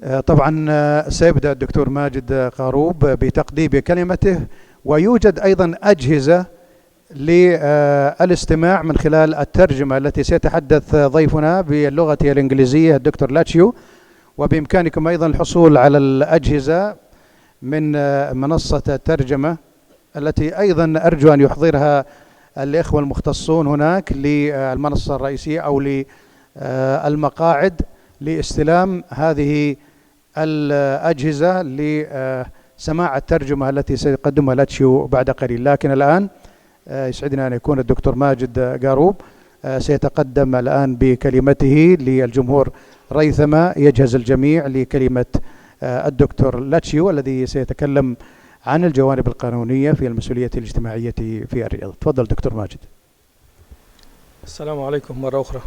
طبعا سيبدأ الدكتور ماجد قاروب بتقديم كلمته، ويوجد أيضا أجهزة للاستماع من خلال الترجمة التي سيتحدث ضيفنا باللغة الإنجليزية الدكتور لاتشيو، وبإمكانكم أيضا الحصول على الأجهزة من منصة الترجمة التي أيضا أرجو أن يحضرها الإخوة المختصون هناك للمنصة الرئيسية أو للمقاعد لاستلام هذه الأجهزة لسماع الترجمة التي سيقدمها لاتشيو بعد قليل. لكن الآن يسعدنا أن يكون الدكتور ماجد قاروب سيتقدم الآن بكلمته للجمهور، ريثما يجهز الجميع لكلمة الدكتور لاتشيو الذي سيتكلم عن الجوانب القانونية في المسؤولية الاجتماعية في الرياض. تفضل دكتور ماجد. السلام عليكم مرة أخرى.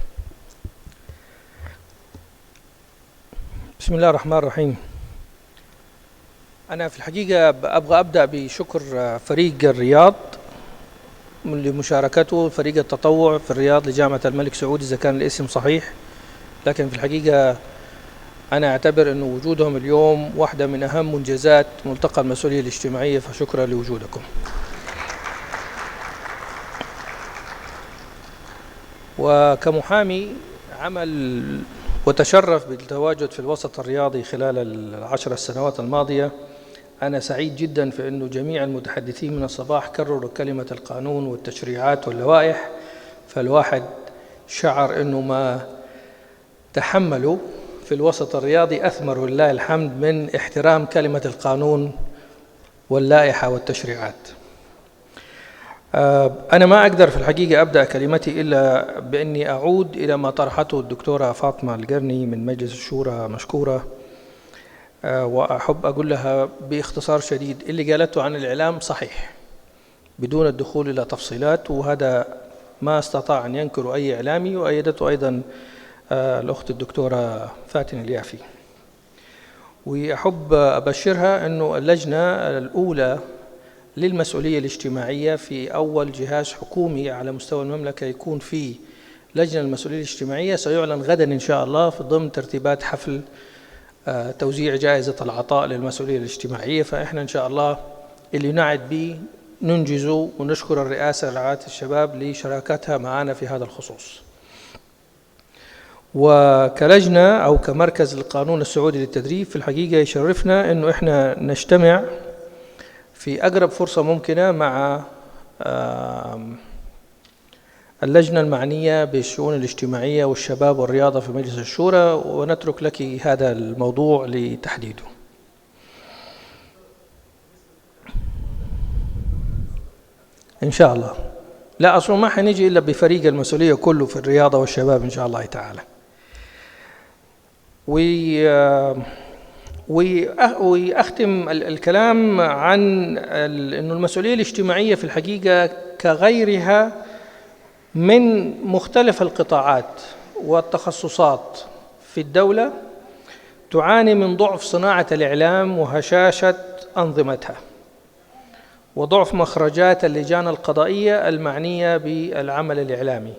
بسم الله الرحمن الرحيم. أنا في الحقيقة أبغى أبدأ بشكر فريق الرياض لمشاركته، فريق التطوع في الرياض لجامعة الملك سعود إذا كان الاسم صحيح، لكن في الحقيقة أنا أعتبر أن وجودهم اليوم واحدة من أهم منجزات ملتقى المسؤولية الاجتماعية، فشكرا لوجودكم. وكمحامي عمل وتشرف بالتواجد في الوسط الرياضي خلال العشر السنوات الماضية، أنا سعيد جدا في أنه جميع المتحدثين من الصباح كرروا كلمة القانون والتشريعات واللوائح، فالواحد شعر أنه ما تحملوا في الوسط الرياضي أثمر ولله الحمد من احترام كلمة القانون واللائحة والتشريعات. أنا ما أقدر في الحقيقة أبدأ كلمتي إلا بأني أعود إلى ما طرحته الدكتورة فاطمة القرني من مجلس الشورى مشكورة، وأحب أقول لها باختصار شديد اللي قالته عن الإعلام صحيح بدون الدخول إلى تفصيلات، وهذا ما استطاع أن ينكر أي إعلامي، وأيدته أيضا الأخت الدكتورة فاتن اليافي. وأحب أبشرها أنه اللجنة الأولى للمسؤولية الاجتماعية في أول جهاز حكومي على مستوى المملكة يكون فيه لجنة المسؤولية الاجتماعية سيعلن غدا إن شاء الله في ضمن ترتيبات حفل توزيع جائزة العطاء للمسؤولية الاجتماعية، فإحنا إن شاء الله اللي نعد به ننجزه، ونشكر الرئاسة رعاية الشباب لشراكتها معنا في هذا الخصوص. وكلجنة أو كمركز القانون السعودي للتدريب في الحقيقة يشرفنا أنه إحنا نجتمع في أقرب فرصة ممكنة مع اللجنة المعنية بالشؤون الاجتماعية والشباب والرياضة في مجلس الشورى، ونترك لك هذا الموضوع لتحديده. إن شاء الله. لا أصلا ما حنيجي إلا بفريق المسؤولية كله في الرياضة والشباب إن شاء الله تعالى. وأختم الكلام عن أنه المسؤولية الاجتماعية في الحقيقة كغيرها من مختلف القطاعات والتخصصات في الدولة تعاني من ضعف صناعة الإعلام وهشاشة أنظمتها، وضعف مخرجات اللجان القضائية المعنية بالعمل الإعلامي.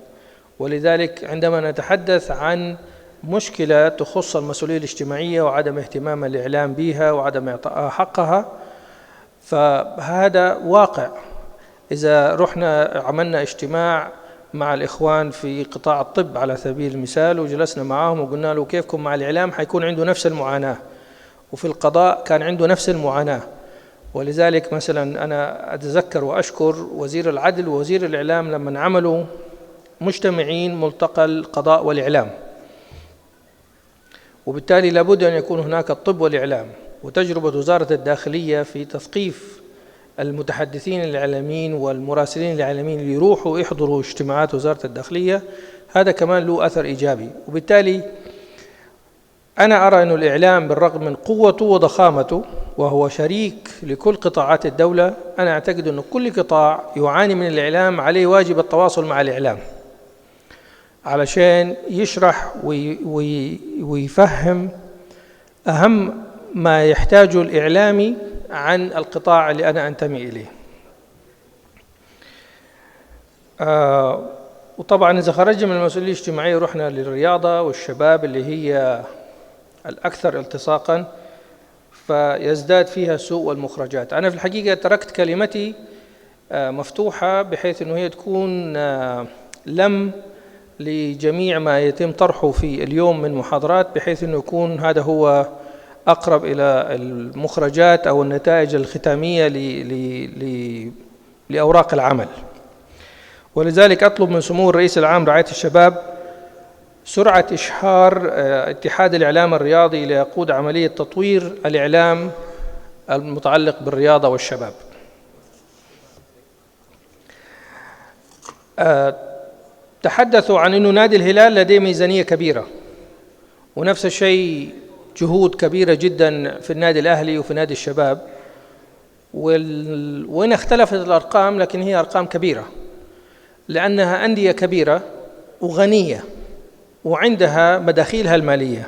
ولذلك عندما نتحدث عن مشكلة تخص المسؤولية الاجتماعية وعدم اهتمام الإعلام بها وعدم إعطائها حقها، فهذا واقع. إذا رحنا عملنا اجتماع مع الإخوان في قطاع الطب على سبيل المثال وجلسنا معهم وقلنا له كيفكم مع الإعلام، حيكون عنده نفس المعاناة، وفي القضاء كان عنده نفس المعاناة. ولذلك مثلا أنا أتذكر وأشكر وزير العدل ووزير الإعلام لما عملوا مجتمعين ملتقى القضاء والإعلام، وبالتالي لابد أن يكون هناك الطب والإعلام. وتجربة وزارة الداخلية في تثقيف المتحدثين الإعلاميين والمراسلين الإعلاميين اللي يروحوا يحضروا اجتماعات وزارة الداخلية، هذا كمان له أثر إيجابي. وبالتالي أنا أرى أن الإعلام بالرغم من قوته وضخامته وهو شريك لكل قطاعات الدولة، أنا أعتقد أن كل قطاع يعاني من الإعلام عليه واجب التواصل مع الإعلام علشان يشرح ويفهم أهم ما يحتاجه الإعلامي عن القطاع اللي أنا أنتمي إليه. وطبعا إذا خرجنا من المسؤولية الاجتماعية رحنا للرياضة والشباب اللي هي الأكثر التصاقاً فيزداد فيها السوء والمخرجات. أنا في الحقيقة تركت كلمتي مفتوحة بحيث أنه هي تكون لم لجميع ما يتم طرحه في اليوم من محاضرات، بحيث أنه يكون هذا هو أقرب إلى المخرجات أو النتائج الختامية لأوراق العمل. ولذلك أطلب من سمو الرئيس العام رعاية الشباب سرعة إشهار اتحاد الإعلام الرياضي ليقود عملية تطوير الإعلام المتعلق بالرياضة والشباب. تحدثوا عن أنه نادي الهلال لديه ميزانية كبيرة، ونفس الشيء جهود كبيرة جدا في النادي الأهلي وفي نادي الشباب، وإن اختلفت الأرقام لكن هي أرقام كبيرة لأنها أندية كبيرة وغنية وعندها مداخيلها المالية.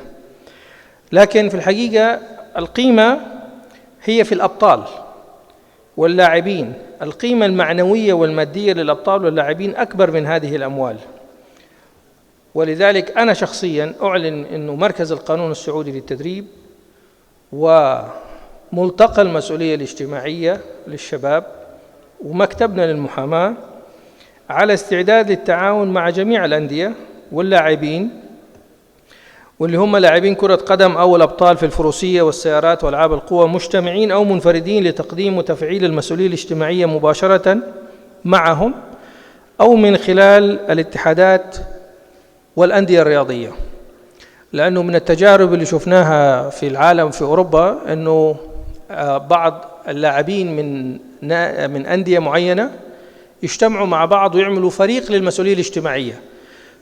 لكن في الحقيقة القيمة هي في الأبطال واللاعبين، القيمة المعنوية والمادية للأبطال واللاعبين أكبر من هذه الأموال. ولذلك أنا شخصياً أعلن أنه مركز القانون السعودي للتدريب وملتقى المسؤولية الاجتماعية للشباب ومكتبنا للمحاماة على استعداد للتعاون مع جميع الأندية واللاعبين، واللي هم لاعبين كرة قدم أو الأبطال في الفروسية والسيارات وألعاب القوى، مجتمعين أو منفردين، لتقديم وتفعيل المسؤولية الاجتماعية مباشرة معهم أو من خلال الاتحادات والأندية الرياضية. لأنه من التجارب اللي شفناها في العالم في أوروبا أنه بعض اللاعبين من أندية معينة يجتمعوا مع بعض ويعملوا فريق للمسؤولية الاجتماعية،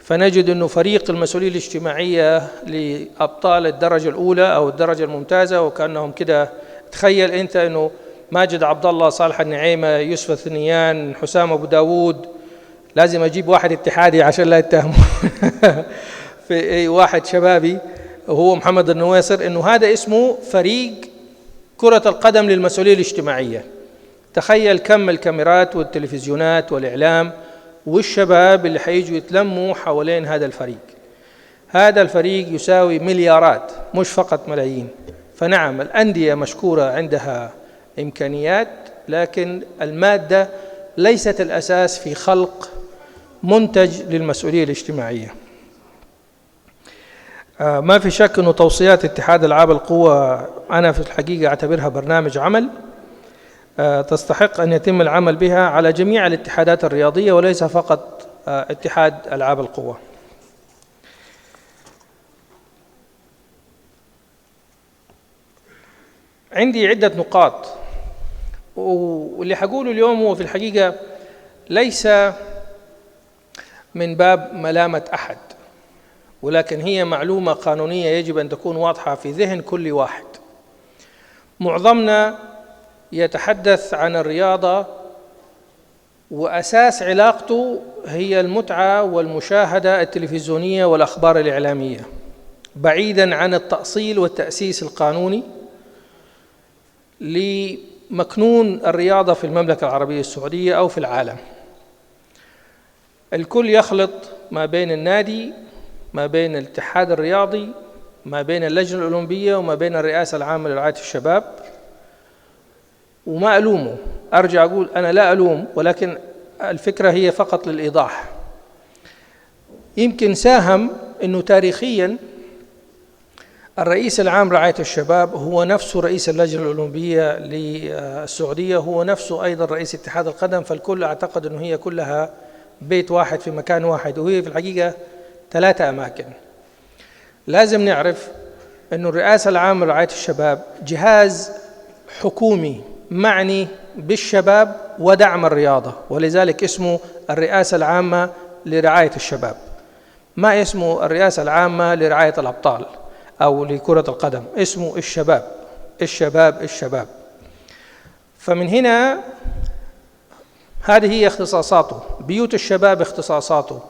فنجد أنه فريق المسؤولية الاجتماعية لأبطال الدرجة الأولى أو الدرجة الممتازة، وكأنهم كده تخيل أنت أنه ماجد عبد الله، صالح النعيمة، يوسف الثنيان، حسام أبو داود، لازم أجيب واحد اتحادي عشان لا يتهموا في واحد شبابي وهو محمد النويصر، أنه هذا اسمه فريق كرة القدم للمسؤولية الاجتماعية. تخيل كم الكاميرات والتلفزيونات والإعلام والشباب اللي حييجوا يتلموا حوالين هذا الفريق. هذا الفريق يساوي مليارات مش فقط ملايين. فنعم الأندية مشكورة عندها إمكانيات، لكن المادة ليست الأساس في خلق منتج للمسؤولية الاجتماعية. ما في شك أنه توصيات اتحاد ألعاب القوى أنا في الحقيقة أعتبرها برنامج عمل تستحق أن يتم العمل بها على جميع الاتحادات الرياضية وليس فقط اتحاد ألعاب القوى. عندي عدة نقاط، واللي حقوله اليوم هو في الحقيقة ليس من باب ملامة أحد، ولكن هي معلومة قانونية يجب أن تكون واضحة في ذهن كل واحد. معظمنا يتحدث عن الرياضة وأساس علاقته هي المتعة والمشاهدة التلفزيونية والأخبار الإعلامية، بعيداً عن التأصيل والتأسيس القانوني لمكنون الرياضة في المملكة العربية السعودية أو في العالم. الكل يخلط ما بين النادي، ما بين الاتحاد الرياضي، ما بين اللجنة الأولمبية، وما بين الرئاسة العامة لرعاية الشباب. وما ألومه، أرجع أقول أنا لا ألوم، ولكن الفكرة هي فقط للإيضاح. يمكن ساهم أنه تاريخياً الرئيس العام رعاية الشباب هو نفسه رئيس اللجنة الأولمبية للسعودية، هو نفسه أيضاً رئيس اتحاد القدم، فالكل أعتقد أنه هي كلها بيت واحد في مكان واحد، وهي في الحقيقة 3 أماكن. لازم نعرف أنه الرئاسة العامة لرعاية الشباب جهاز حكومي معني بالشباب ودعم الرياضة، ولذلك اسمه الرئاسة العامة لرعاية الشباب، ما اسمه الرئاسة العامة لرعاية الأبطال أو لكرة القدم، اسمه الشباب الشباب الشباب. فمن هنا هذه هي اختصاصاته، بيوت الشباب اختصاصاته،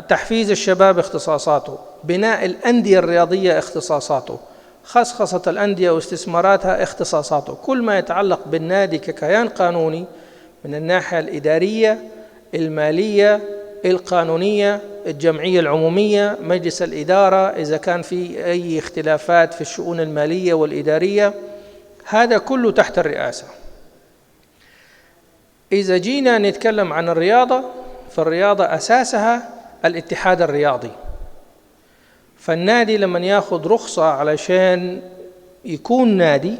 تحفيز الشباب اختصاصاته، بناء الأندية الرياضية اختصاصاته، خصخصة الأندية واستثماراتها اختصاصاته، كل ما يتعلق بالنادي ككيان قانوني من الناحية الإدارية، المالية، القانونية، الجمعية العمومية، مجلس الإدارة إذا كان في أي اختلافات في الشؤون المالية والإدارية، هذا كله تحت الرئاسة. إذا جينا نتكلم عن الرياضة، فالرياضة أساسها الاتحاد الرياضي. فالنادي لما ياخذ رخصة علشان يكون نادي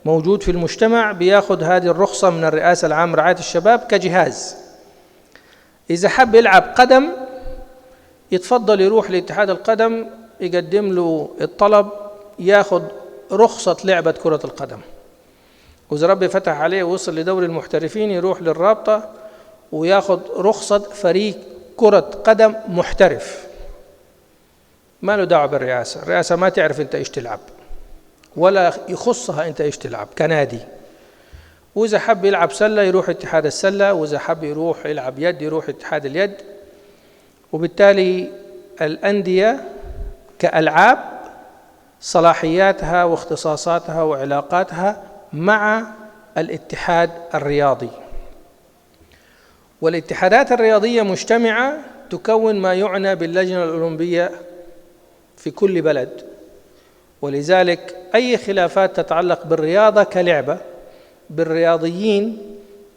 موجود في المجتمع بياخذ هذه الرخصة من الرئاسة العامة لرعاية الشباب كجهاز. إذا حب يلعب قدم يتفضل يروح لاتحاد القدم يقدم له الطلب ياخذ رخصة لعبة كرة القدم، وإذا ربي فتح عليه ووصل لدوري المحترفين يروح للرابطة وياخذ رخصة فريق كرة قدم محترف. ما له دعوة بالرئاسة، الرئاسة ما تعرف أنت إيش تلعب ولا يخصها أنت إيش تلعب كنادي. وإذا حب يلعب سلة يروح اتحاد السلة، وإذا حب يروح يلعب يد يروح اتحاد اليد. وبالتالي الأندية كألعاب صلاحياتها واختصاصاتها وعلاقاتها مع الاتحاد الرياضي، والاتحادات الرياضية مجتمعة تكون ما يعنى باللجنة الأولمبية في كل بلد. ولذلك أي خلافات تتعلق بالرياضة كلعبة، بالرياضيين،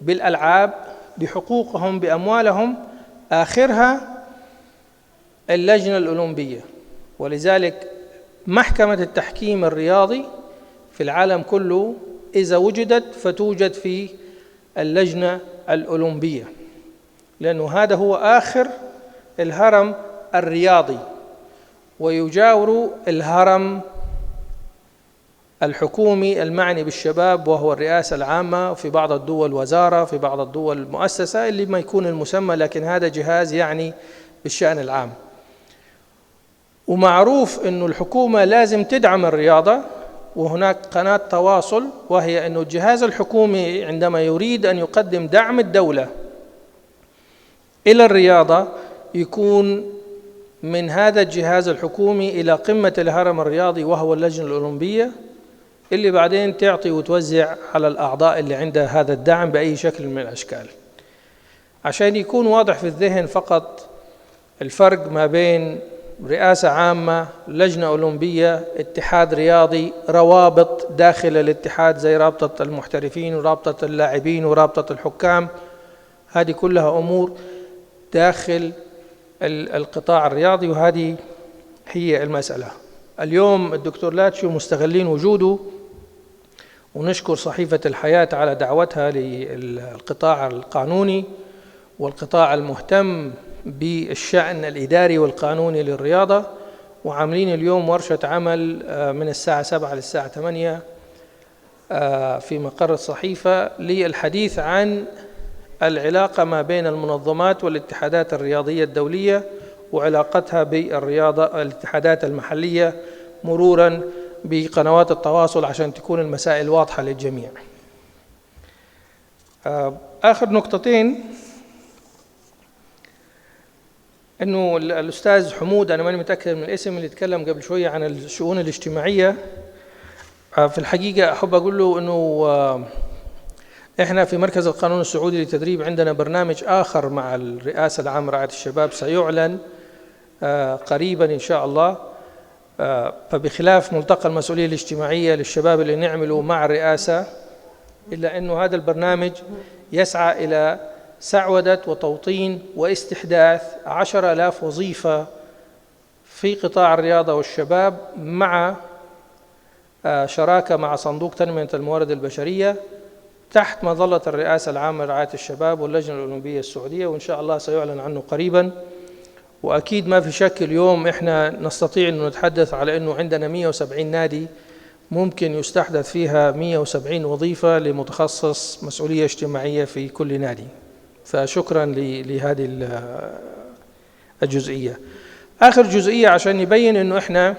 بالألعاب، بحقوقهم، بأموالهم، آخرها اللجنة الأولمبية. ولذلك محكمة التحكيم الرياضي في العالم كله إذا وجدت فتوجد في اللجنة الأولمبية، لأنه هذا هو آخر الهرم الرياضي، ويجاور الهرم الحكومي المعني بالشباب وهو الرئاسة العامة، في بعض الدول وزارة، في بعض الدول مؤسسة اللي ما يكون المسمى، لكن هذا جهاز يعني بالشأن العام. ومعروف أنه الحكومة لازم تدعم الرياضة، وهناك قناة تواصل، وهي أنه الجهاز الحكومي عندما يريد أن يقدم دعم الدولة إلى الرياضة يكون من هذا الجهاز الحكومي إلى قمة الهرم الرياضي وهو اللجنة الأولمبية، اللي بعدين تعطي وتوزع على الأعضاء اللي عندها هذا الدعم بأي شكل من الأشكال. عشان يكون واضح في الذهن فقط الفرق ما بين رئاسة عامة، لجنة أولمبية، اتحاد رياضي، روابط داخل الاتحاد زي رابطة المحترفين ورابطة اللاعبين ورابطة الحكام، هذه كلها أمور داخل القطاع الرياضي، وهذه هي المسألة. اليوم الدكتور لاتشيو مستغلين وجوده، ونشكر صحيفة الحياة على دعوتها للقطاع القانوني والقطاع المهتم بالشأن الإداري والقانوني للرياضة، وعاملين اليوم ورشة عمل من الساعة 7 للساعة 8 في مقر الصحيفة للحديث عن العلاقة ما بين المنظمات والاتحادات الرياضية الدولية وعلاقتها بالرياضة الاتحادات المحلية، مرورا بقنوات التواصل عشان تكون المسائل واضحة للجميع. آخر نقطتين، إنه الأستاذ حمود، أنا ماني متأكد من الاسم، اللي تكلم قبل شوية عن الشؤون الاجتماعية، في الحقيقة أحب أقول له إنه إحنا في مركز القانون السعودي للتدريب عندنا برنامج آخر مع الرئاسة العامة لرعاية الشباب سيعلن قريبا إن شاء الله. فبخلاف ملتقى المسؤولية الاجتماعية للشباب اللي نعمله مع الرئاسة، إلا أنه هذا البرنامج يسعى إلى سعودة وتوطين واستحداث 10,000 وظيفة في قطاع الرياضة والشباب، مع شراكة مع صندوق تنمية الموارد البشرية تحت مظلة الرئاسة العامة لرعاية الشباب واللجنة الأولمبية السعودية، وإن شاء الله سيعلن عنه قريبا. وأكيد ما في شك اليوم إحنا نستطيع أن نتحدث على أنه عندنا 170 نادي ممكن يستحدث فيها 170 وظيفة لمتخصص مسؤولية اجتماعية في كل نادي. فشكرا لهذه الجزئية. آخر جزئية عشان يبين أنه إحنا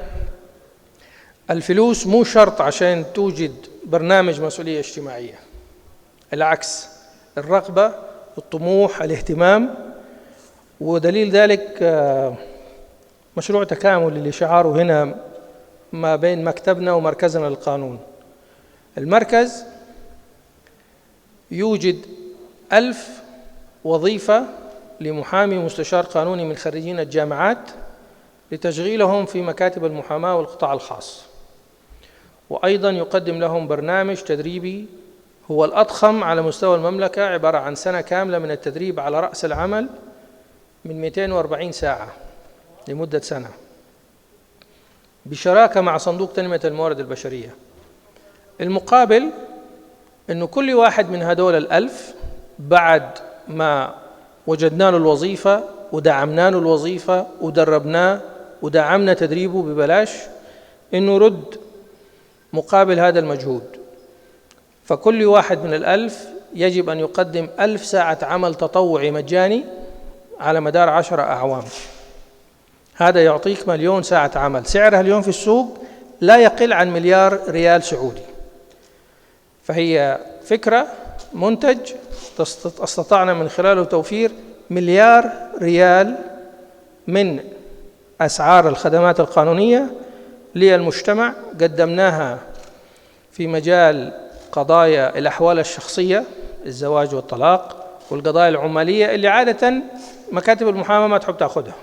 الفلوس مو شرط عشان توجد برنامج مسؤولية اجتماعية، العكس، الرغبة، الطموح، الاهتمام. ودليل ذلك مشروع تكامل اللي شعاره هنا ما بين مكتبنا ومركزنا للقانون. المركز يوجد 1000 وظيفة لمحامي مستشار قانوني من خريجين الجامعات لتشغيلهم في مكاتب المحاماة والقطاع الخاص، وأيضا يقدم لهم برنامج تدريبي هو الأضخم على مستوى المملكة، عبارة عن سنة كاملة من التدريب على رأس العمل من 240 ساعة لمدة سنة، بشراكة مع صندوق تنمية الموارد البشرية. المقابل أنه كل واحد من هدول 1000 بعد ما وجدنا له الوظيفة ودعمنا له الوظيفة ودربناه ودعمنا تدريبه ببلاش، أنه رد مقابل هذا المجهود. فكل واحد من 1000 يجب أن يقدم 1000 ساعة عمل تطوعي مجاني على مدار 10 أعوام. هذا يعطيك 1,000,000 ساعة عمل، سعرها اليوم في السوق لا يقل عن 1,000,000,000 ريال سعودي. فهي فكرة، منتج استطعنا من خلاله توفير 1,000,000,000 ريال من أسعار الخدمات القانونية للمجتمع، قدمناها في مجال قضايا الأحوال الشخصية، الزواج والطلاق، والقضايا العمالية اللي عادة مكاتب المحاماة ما تحب تأخذها،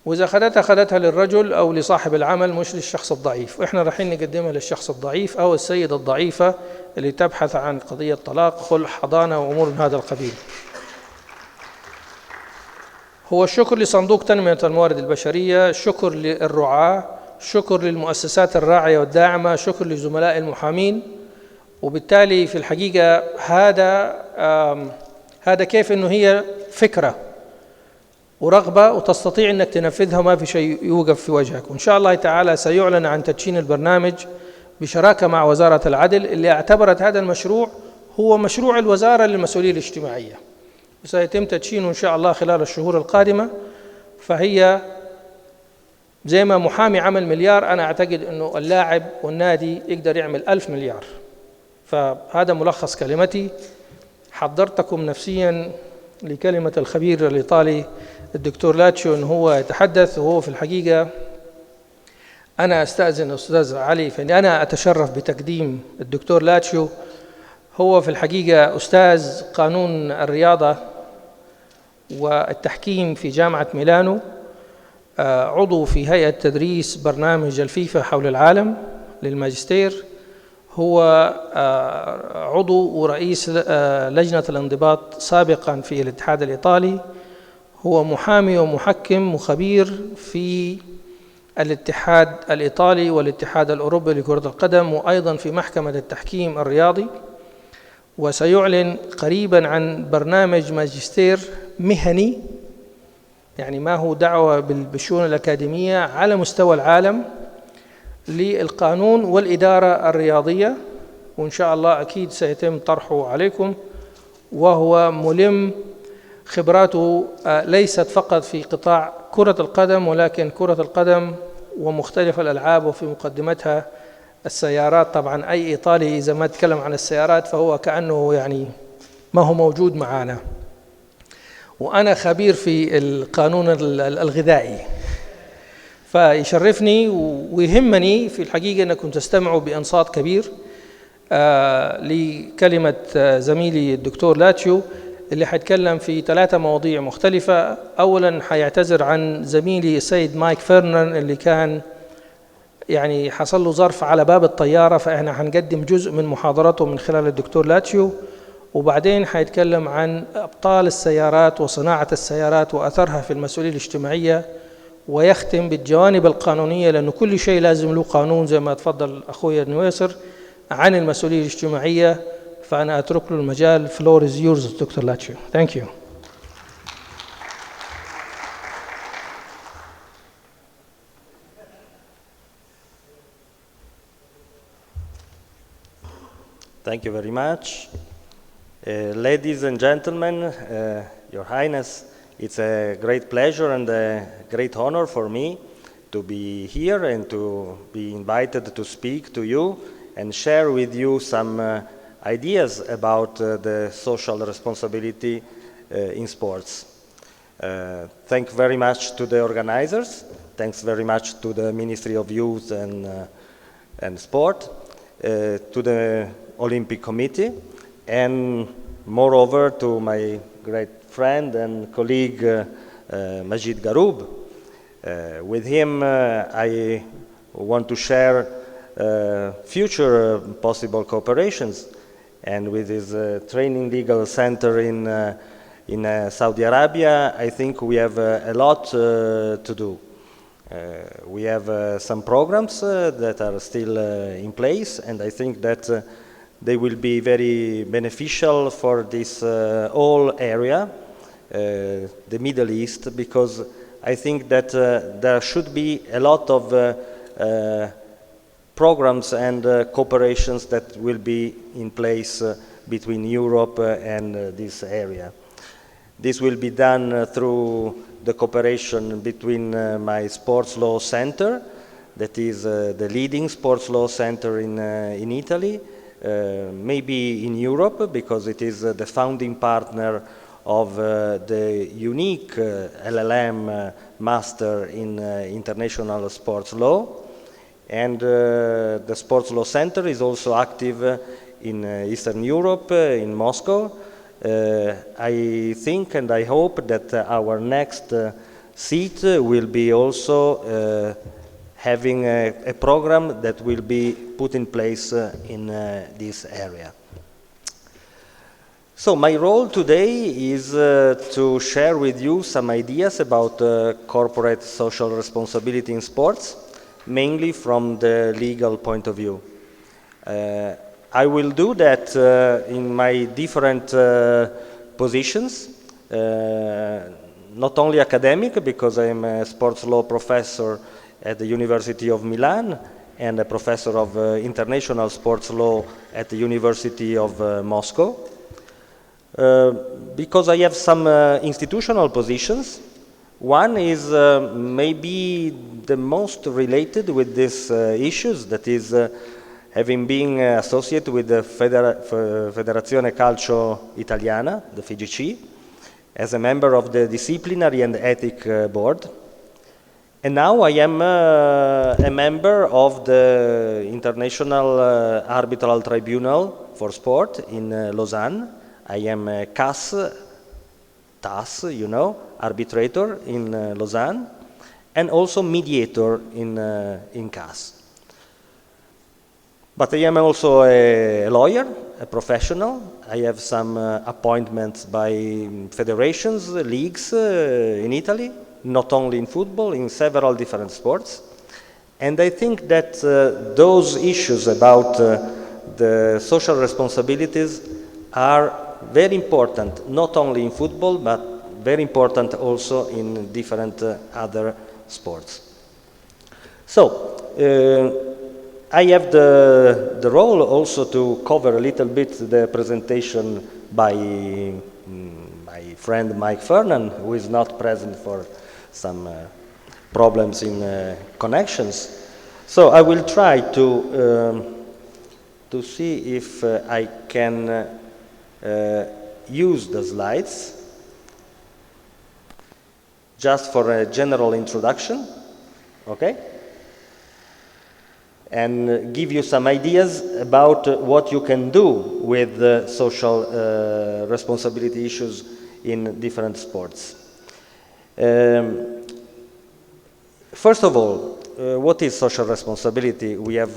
وإذا أخذتها للرجل أو لصاحب العمل مش للشخص الضعيف، وإحنا رايحين نقدمها للشخص الضعيف أو السيدة الضعيفة اللي تبحث عن قضية طلاق، خلع، حضانة وأمور من هذا القبيل. هو الشكر لصندوق تنمية الموارد البشرية، شكر للرعاة، شكر للمؤسسات الراعية والداعمة، شكر لزملاء المحامين. وبالتالي في الحقيقة هذا كيف إنه هي فكرة ورغبة وتستطيع أنك تنفذها وما في شيء يوقف في وجهك. وإن شاء الله تعالى سيعلن عن تدشين البرنامج بشراكة مع وزارة العدل، اللي اعتبرت هذا المشروع هو مشروع الوزارة للمسؤولية الاجتماعية، وسيتم تدشينه إن شاء الله خلال الشهور القادمة. فهي زي ما محامي عمل 1,000,000، أنا أعتقد أنه اللاعب والنادي يقدر يعمل 1000 مليار. فهذا ملخص كلمتي. حضرتكم نفسيا لكلمة الخبير الإيطالي الدكتور لاتشيو أنه هو يتحدث، وهو في الحقيقة أنا أستأذن أستاذ علي فإني أنا أتشرف بتقديم الدكتور لاتشيو. هو في الحقيقة أستاذ قانون الرياضة والتحكيم في جامعة ميلانو، عضو في هيئة تدريس برنامج الفيفا حول العالم للماجستير، هو عضو ورئيس لجنة الانضباط سابقا في الاتحاد الإيطالي، هو محامي ومحكم وخبير في الاتحاد الإيطالي والاتحاد الأوروبي لكرة القدم، وأيضا في محكمة التحكيم الرياضي. وسيعلن قريبا عن برنامج ماجستير مهني، يعني ما هو دعوة بالشؤون الأكاديمية على مستوى العالم للقانون والإدارة الرياضية، وإن شاء الله أكيد سيتم طرحه عليكم. وهو ملم خبراته ليست فقط في قطاع كرة القدم، ولكن كرة القدم ومختلف الألعاب، وفي مقدمتها السيارات. طبعا أي إيطالي إذا ما تكلم عن السيارات فهو كأنه يعني ما هو موجود معنا. وأنا خبير في القانون الغذائي، فيشرفني ويهمني في الحقيقة أنكم تستمعوا بإنصات كبير لكلمة زميلي الدكتور لاتشيو، اللي حيتكلم في 3 مواضيع مختلفة. أولا حيعتذر عن زميلي السيد مايك فيرنان اللي كان يعني حصل له ظرف على باب الطيارة، فإحنا هنقدم جزء من محاضرته من خلال الدكتور لاتشيو. وبعدين حيتكلم عن أبطال السيارات وصناعة السيارات وأثرها في المسؤولية الاجتماعية، ويختم بالجوانب القانونية، لأنه كل شيء لازم له قانون زي ما تفضل أخوي النويسر عن المسؤولية الاجتماعية. فأنا أترك له المجال. Floor is yours, Dr. Laccio. Thank you. Thank you very much. Ladies and gentlemen, Your Highness, it's a great pleasure and a great honor for me to be here and to be invited to speak to you and share with you some ideas about the social responsibility in sports. Thank very much to the organizers. Thanks very much to the Ministry of Youth and Sport, to the Olympic Committee, and moreover to my great friend and colleague Majid Garoub. With him, I want to share future possible cooperations, and with his training legal center in Saudi Arabia, I think we have a lot to do. We have some programs that are still in place, and I think that they will be very beneficial for this whole area, the Middle East, because I think that there should be a lot of programs and cooperations that will be in place between Europe and this area. This will be done through the cooperation between my sports law center, that is the leading sports law center in Italy, maybe in Europe, because it is the founding partner of the unique LLM master in international sports law. And the Sports Law Center is also active in Eastern Europe, in Moscow. I think and I hope that our next seat will be also having a program that will be put in place in this area. So my role today is to share with you some ideas about corporate social responsibility in sports, mainly from the legal point of view. I will do that in my different positions, not only academic, because I am a sports law professor at the University of Milan and a professor of international sports law at the University of Moscow, because I have some institutional positions. One is maybe the most related with these issues, that is having been associated with the Federazione Calcio Italiana, the FIGC, as a member of the Disciplinary and Ethic Board. And now I am a member of the International Arbitral Tribunal for Sport in Lausanne. I am a TAS, you know, arbitrator in Lausanne, and also mediator in CAS. But I am also a lawyer, a professional. I have some appointments by federations, leagues in Italy, not only in football, in several different sports. And I think that those issues about the social responsibilities are very important, not only in football, but very important also in different other sports. So, I have the role also to cover a little bit the presentation by my friend Mike Fernan, who is not present for some problems in connections. So I will try to see if I can use the slides just for a general introduction, okay? And give you some ideas about what you can do with social responsibility issues in different sports. First of all, what is social responsibility? We have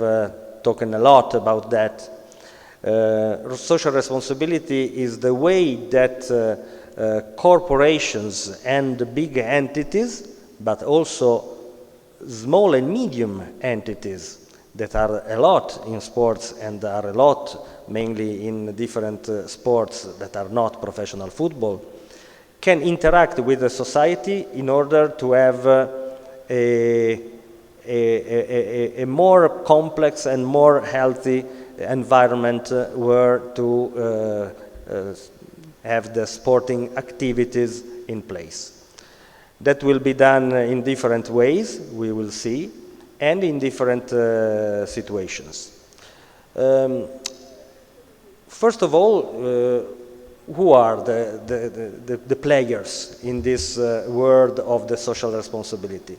talked a lot about that. Social responsibility is the way that corporations and big entities, but also small and medium entities that are a lot in sports and are a lot mainly in different sports that are not professional football, can interact with the society in order to have a more complex and more healthy environment where to have the sporting activities in place. That will be done in different ways, we will see, and in different situations. First of all, who are the players in this world of the social responsibility?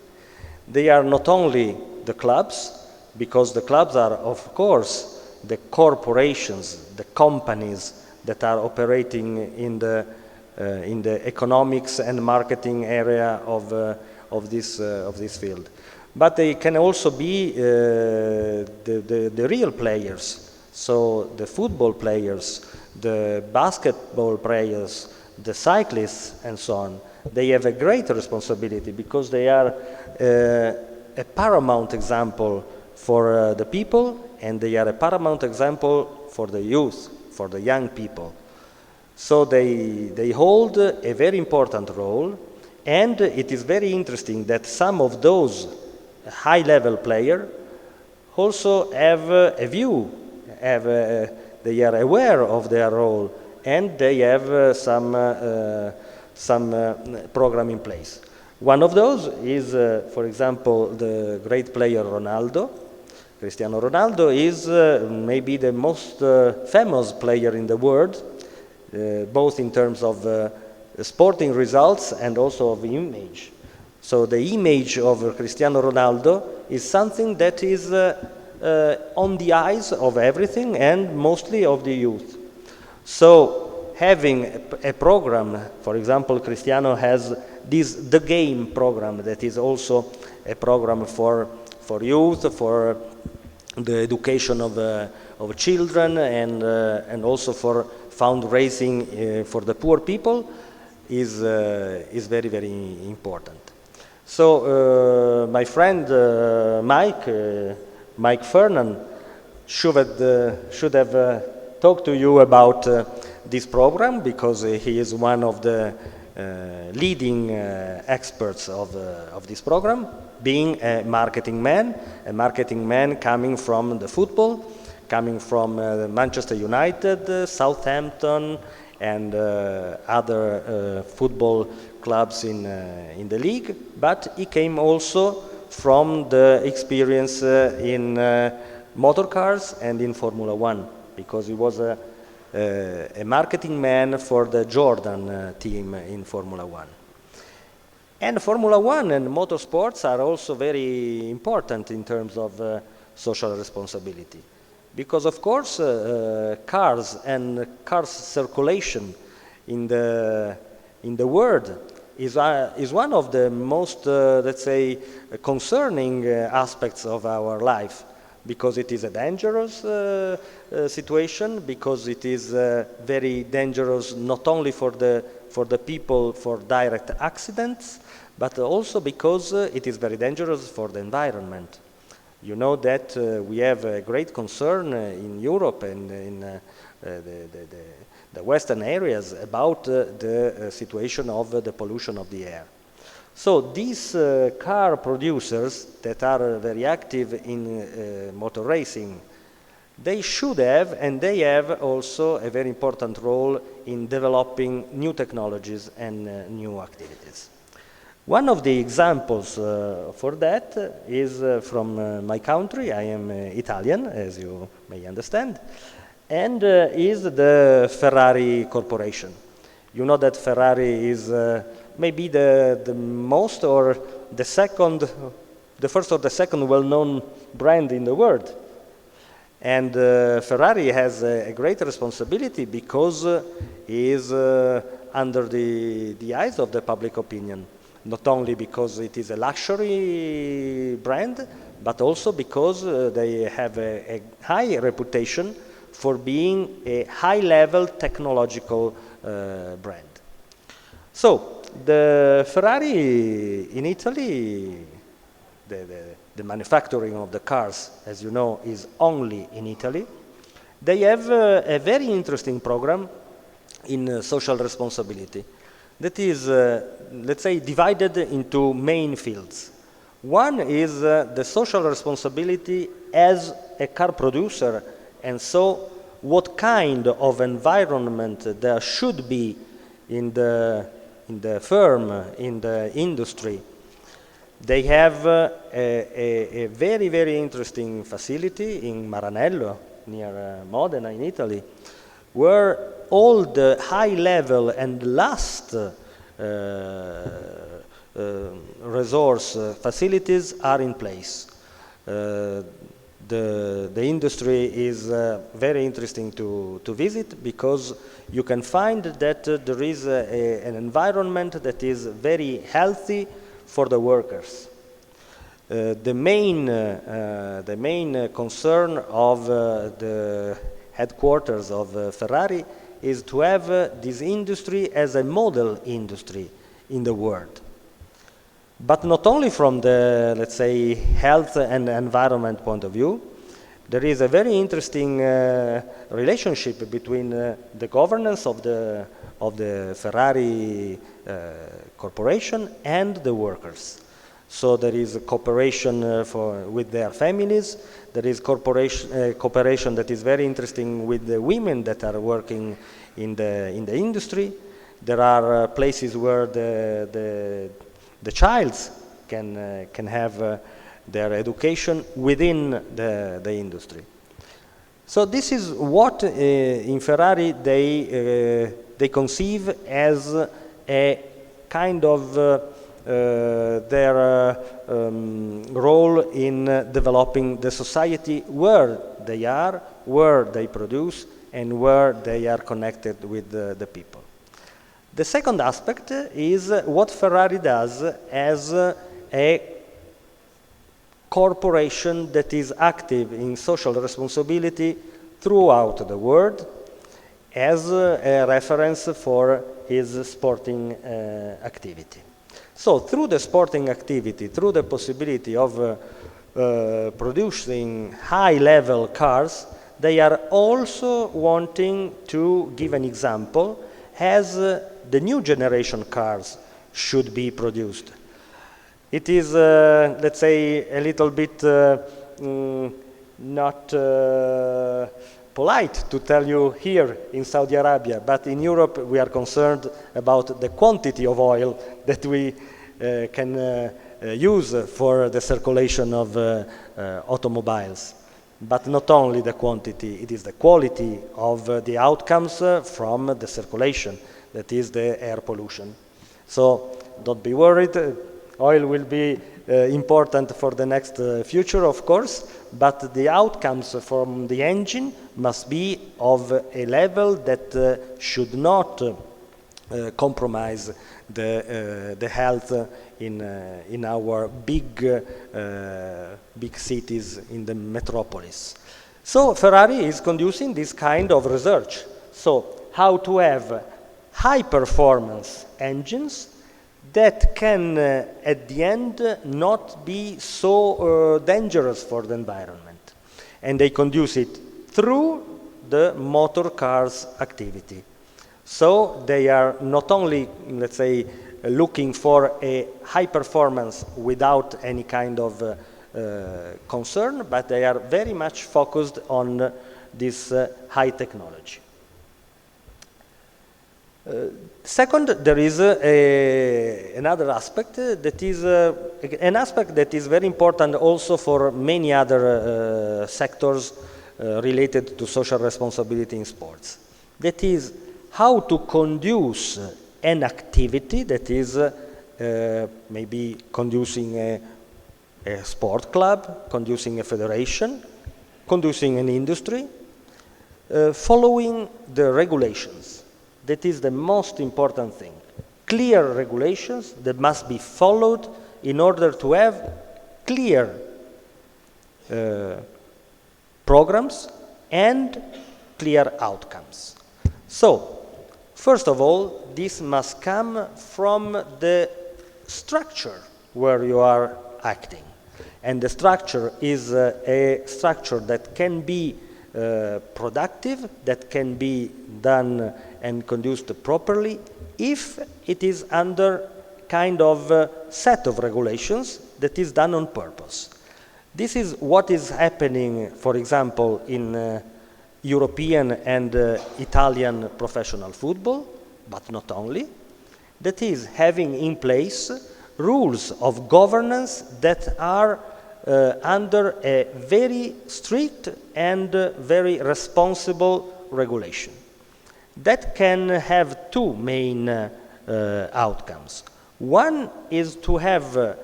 They are not only the clubs, because the clubs are, of course, the corporations, the companies that are operating in the in the economics and marketing area of this field. But they can also be the real players, so the football players, the basketball players, the cyclists, and so on. They have a great responsibility because they are a paramount example for the people, and they are a paramount example for the youth, for the young people. So they hold a very important role, and it is very interesting that some of those high-level players also have a view, they are aware of their role, and they have some program in place. One of those is, for example, the great player Ronaldo. Cristiano Ronaldo is maybe the most famous player in the world, both in terms of sporting results and also of image. So the image of Cristiano Ronaldo is something that is on the eyes of everything and mostly of the youth. So having a program, for example, Cristiano has The Game program that is also a program for youth, for the education of children, and also for fundraising for the poor people is very, very important. So my friend Mike Fernan should have talked to you about this program, because he is one of the leading experts of this program, being a marketing man coming from the football, coming from Manchester United, Southampton, and other football clubs in the league. But he came also from the experience in motor cars and in Formula One, because he was a marketing man for the Jordan team in Formula One. And Formula One and motorsports are also very important in terms of social responsibility, because of course cars and cars circulation in the world is one of the most let's say concerning aspects of our life, because it is a dangerous situation, because it is very dangerous not only for the people for direct accidents, but also because it is very dangerous for the environment. You know that we have a great concern in Europe and in the Western areas about the situation of the pollution of the air. So these car producers that are very active in motor racing, they should have, and they have also a very important role in developing new technologies and new activities. One of the examples for that is from my country. I am Italian, as you may understand, and is the Ferrari Corporation. You know that Ferrari is maybe the most or the first or the second well-known brand in the world. And Ferrari has a great responsibility because it is under the eyes of the public opinion. Not only because it is a luxury brand, but also because they have a high reputation for being a high-level technological brand. So the Ferrari in Italy, the manufacturing of the cars, as you know, is only in Italy. They have a very interesting program in social responsibility that is, let's say, divided into main fields. One is the social responsibility as a car producer, and so what kind of environment there should be in the firm, in the industry. They have a very, very interesting facility in Maranello, near Modena in Italy, where all the high-level and last resource facilities are in place. The the industry is very interesting to visit, because you can find that there is an environment that is very healthy for the workers. The main concern of the headquarters of Ferrari is to have this industry as a model industry in the world. But not only from the, let's say, health and environment point of view, there is a very interesting relationship between the governance of the Ferrari corporation and the workers. So there is a cooperation with their families. There is cooperation that is very interesting with the women that are working in the industry. There are places where the childs can have their education within the industry. So this is what in Ferrari they conceive as a kind of their role in developing the society where they are, where they produce, and where they are connected with the people. The second aspect is what Ferrari does as a corporation that is active in social responsibility throughout the world, as a reference for his sporting activity. So through the sporting activity, through the possibility of producing high-level cars, they are also wanting to give an example as the new generation cars should be produced. It is, let's say, a little bit not polite to tell you here in Saudi Arabia, but in Europe we are concerned about the quantity of oil that we can use for the circulation of automobiles. But not only the quantity, it is the quality of the outcomes from the circulation, that is the air pollution. So don't be worried, oil will be important for the next future, of course, but the outcomes from the engine must be of a level that should not compromise the health in our big cities in the metropolis. So Ferrari is conducting this kind of research. So how to have high performance engines that can at the end not be so dangerous for the environment. And they conduce it through the motor cars activity. So they are not only, let's say, looking for a high performance without any kind of concern, but they are very much focused on this high technology. Second, there is another aspect that is an aspect that is very important also for many other sectors related to social responsibility in sports. That is how to conduce an activity that is maybe conducing a sport club, conducing a federation, conducing an industry, following the regulations. That is the most important thing. Clear regulations that must be followed in order to have clear programs and clear outcomes. So, first of all, this must come from the structure where you are acting. And the structure is a structure that can be productive, that can be done and conduced properly if it is under kind of set of regulations that is done on purpose. This is what is happening, for example, in European and Italian professional football, but not only. That is having in place rules of governance that are under a very strict and very responsible regulation. That can have two main outcomes. One is to have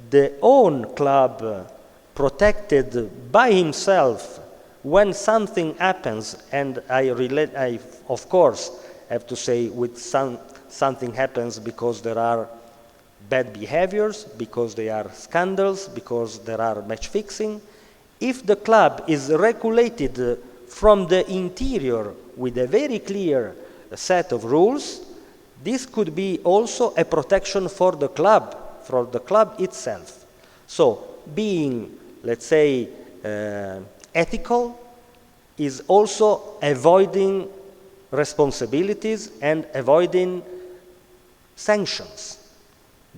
the own club protected by himself when something happens, and I of course have to say with something happens because there are bad behaviors, because there are scandals, because there are match fixing. If the club is regulated from the interior with a very clear set of rules, this could be also a protection for the club itself. So being, let's say, ethical is also avoiding responsibilities and avoiding sanctions.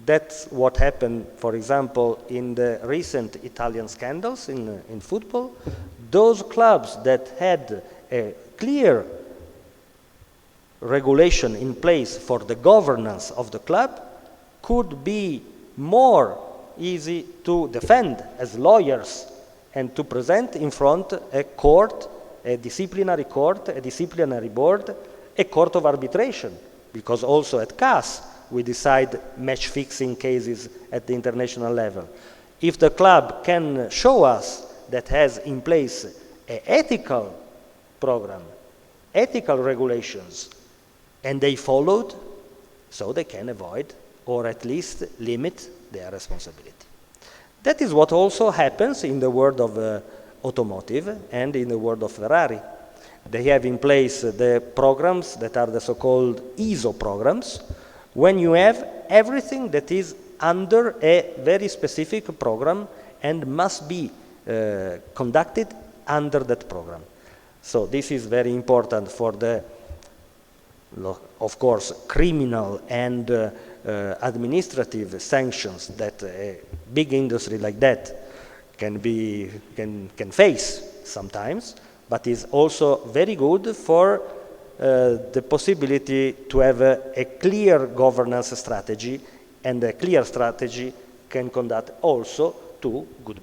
That's what happened, for example, in the recent Italian scandals in football. Those clubs that had a clear regulation in place for the governance of the club could be more easy to defend as lawyers and to present in front a court, a disciplinary court, a disciplinary board, a court of arbitration, because also at CAS we decide match-fixing cases at the international level. If the club can show us that has in place an ethical program, ethical regulations, and they followed, so they can avoid or at least limit their responsibility. That is what also happens in the world of automotive and in the world of Ferrari. They have in place the programs that are the so-called ISO programs, when you have everything that is under a very specific program and must be conducted under that program. So this is very important for the, of course, criminal and administrative sanctions that a big industry like that can face sometimes, but is also very good for the possibility to have a clear governance strategy, and a clear strategy can conduct also to good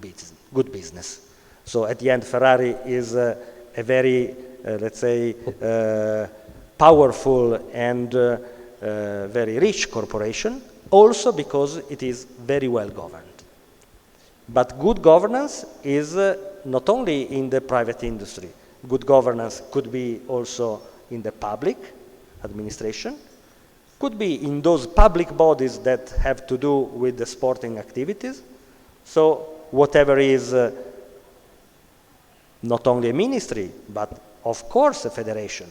business. So at the end, Ferrari is a very, let's say, powerful and very rich corporation, also because it is very well governed. But good governance is not only in the private industry. Good governance could be also in the public administration, could be in those public bodies that have to do with the sporting activities. So whatever is not only a ministry, but of course a federation,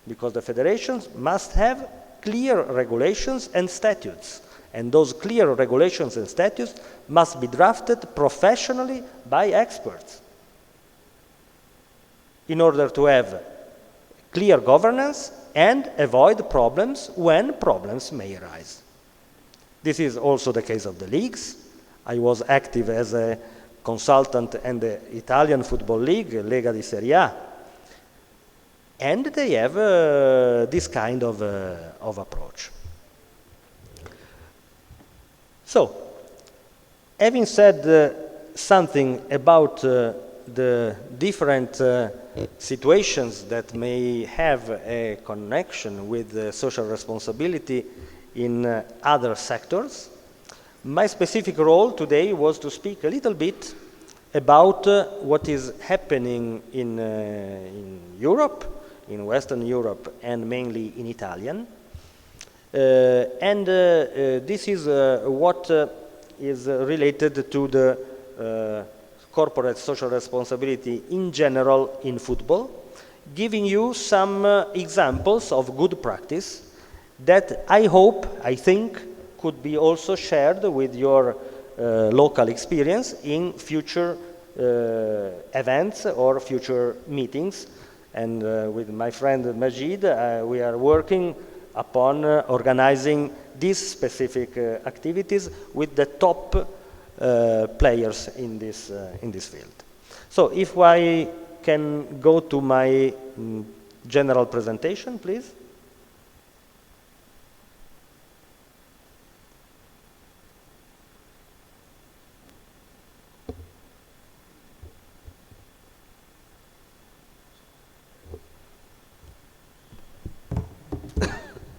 because the federations must have clear regulations and statutes. And those clear regulations and statutes must be drafted professionally by experts in order to have clear governance and avoid problems when problems may arise. This is also the case of the leagues. I was active as a consultant in the Italian Football League, Lega di Serie A, and they have this kind of approach. So, having said something about the different situations that may have a connection with social responsibility in other sectors, my specific role today was to speak a little bit about what is happening in Europe, in Western Europe, and mainly in Italian. This is what is related to the corporate social responsibility in general in football, giving you some examples of good practice that I think, could be also shared with your local experience in future events or future meetings. And with my friend Majid, we are working upon organizing these specific activities with the top players in this field. So if I can go to my general presentation, please.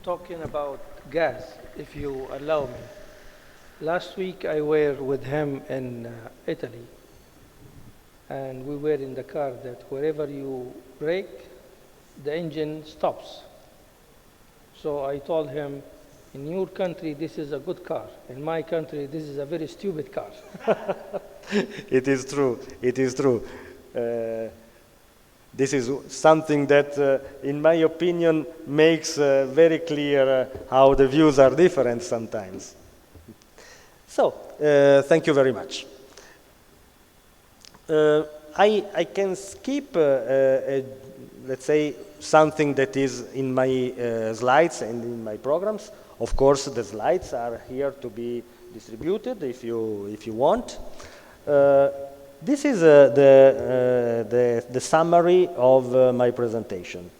Talking about gas, if you allow me. Last week I were with him in Italy, and we were in the car that wherever you brake, the engine stops. So I told him, in your country, this is a good car. In my country, this is a very stupid car. It is true. It is true. This is something that, in my opinion, makes very clear how the views are different sometimes. So, thank you very much. I can skip, let's say, something that is in my slides and in my programs. Of course, the slides are here to be distributed if you want. This is the summary of my presentation.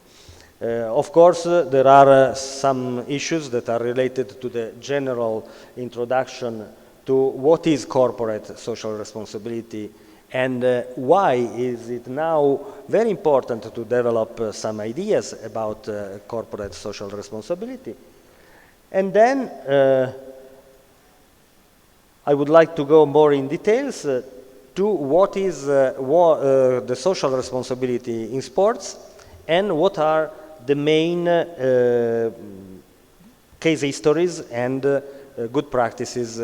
Of course, there are some issues that are related to the general introduction to what is corporate social responsibility and why is it now very important to develop some ideas about corporate social responsibility. And then I would like to go more in details to what is the social responsibility in sports and what are the main case histories and good practices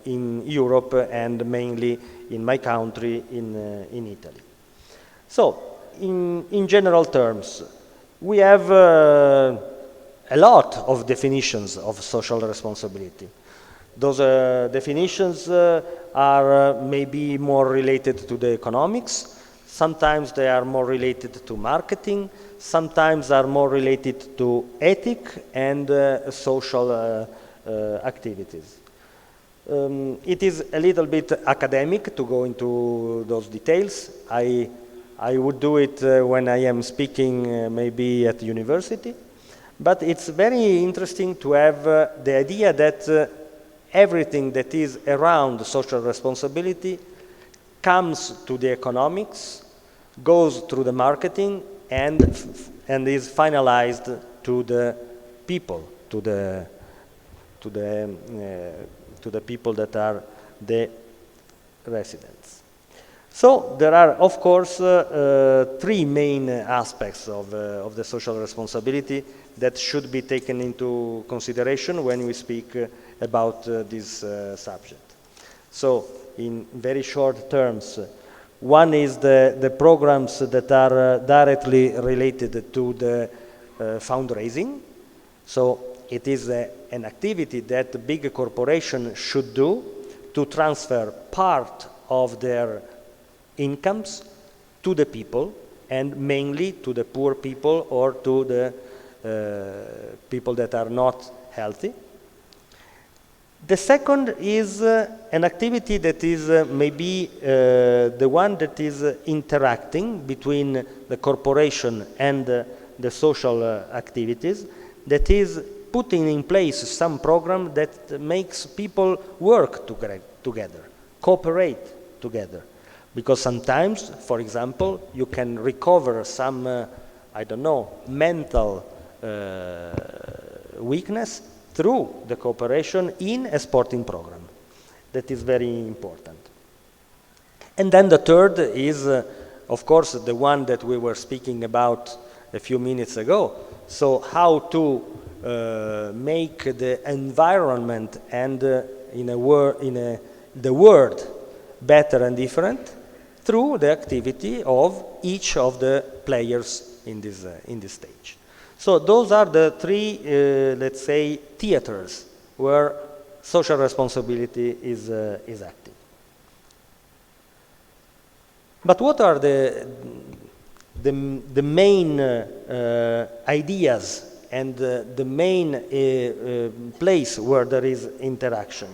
in Europe and mainly in my country, in Italy. So, in general terms, we have a lot of definitions of social responsibility. Those definitions are maybe more related to the economics. Sometimes they are more related to marketing. Sometimes are more related to ethic and social activities. It is a little bit academic to go into those details. I would do it when I am speaking maybe at university. But it's very interesting to have the idea that everything that is around social responsibility comes to the economics, goes through the marketing, and is finalized to the people, to the people that are the residents. So there are, of course, three main aspects of the social responsibility that should be taken into consideration when we speak about this subject. So, in very short terms, one is the programs that are directly related to the fundraising. So, it is an activity that big corporations should do to transfer part of their incomes to the people, and mainly to the poor people or to the people that are not healthy. The second is an activity that is maybe the one that is interacting between the corporation and the social activities, that is putting in place some program that makes people work together, cooperate together. Because sometimes, for example, you can recover some, I don't know, mental weakness through the cooperation in a sporting program. That is very important. And then the third is, of course, the one that we were speaking about a few minutes ago. So how to make the environment and the world better and different through the activity of each of the players in this stage. So those are the three, let's say, theaters where social responsibility is active. But what are the main ideas and the main place where there is interaction?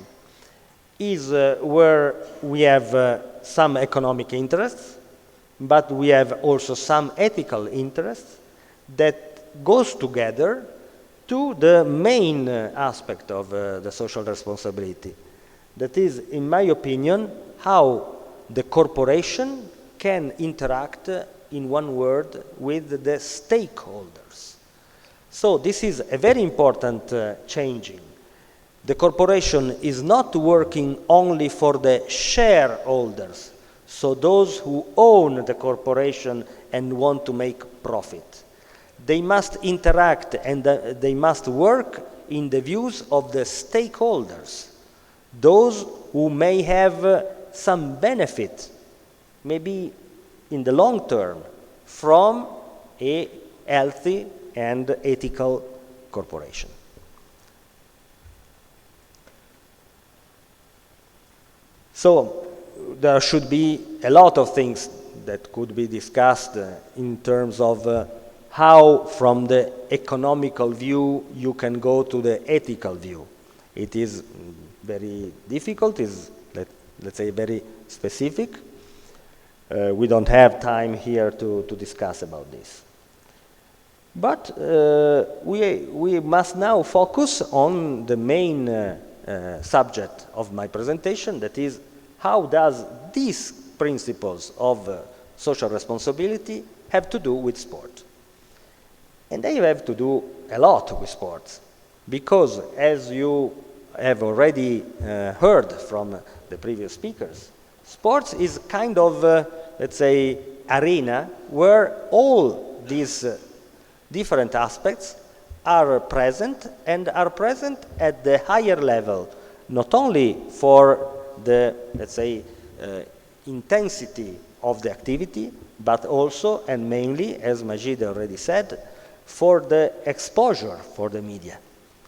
Is where we have some economic interests, but we have also some ethical interests that goes together to the main aspect of the social responsibility. That is, in my opinion, how the corporation can interact, in one word, with the stakeholders. So this is a very important changing. The corporation is not working only for the shareholders. So those who own the corporation and want to make profit. They must interact and they must work in the views of the stakeholders, those who may have some benefit, maybe in the long term, from a healthy and ethical corporation. So there should be a lot of things that could be discussed in terms of how from the economical view you can go to the ethical view. It is very difficult, is let's say very specific. We don't have time here to discuss about this. But we must now focus on the main subject of my presentation, that is, how does these principles of social responsibility have to do with sport? And they have to do a lot with sports, because as you have already heard from the previous speakers, sports is kind of, let's say, arena where all these different aspects are present, and are present at the higher level, not only for the, let's say, intensity of the activity, but also and mainly, as Majid already said, for the exposure for the media.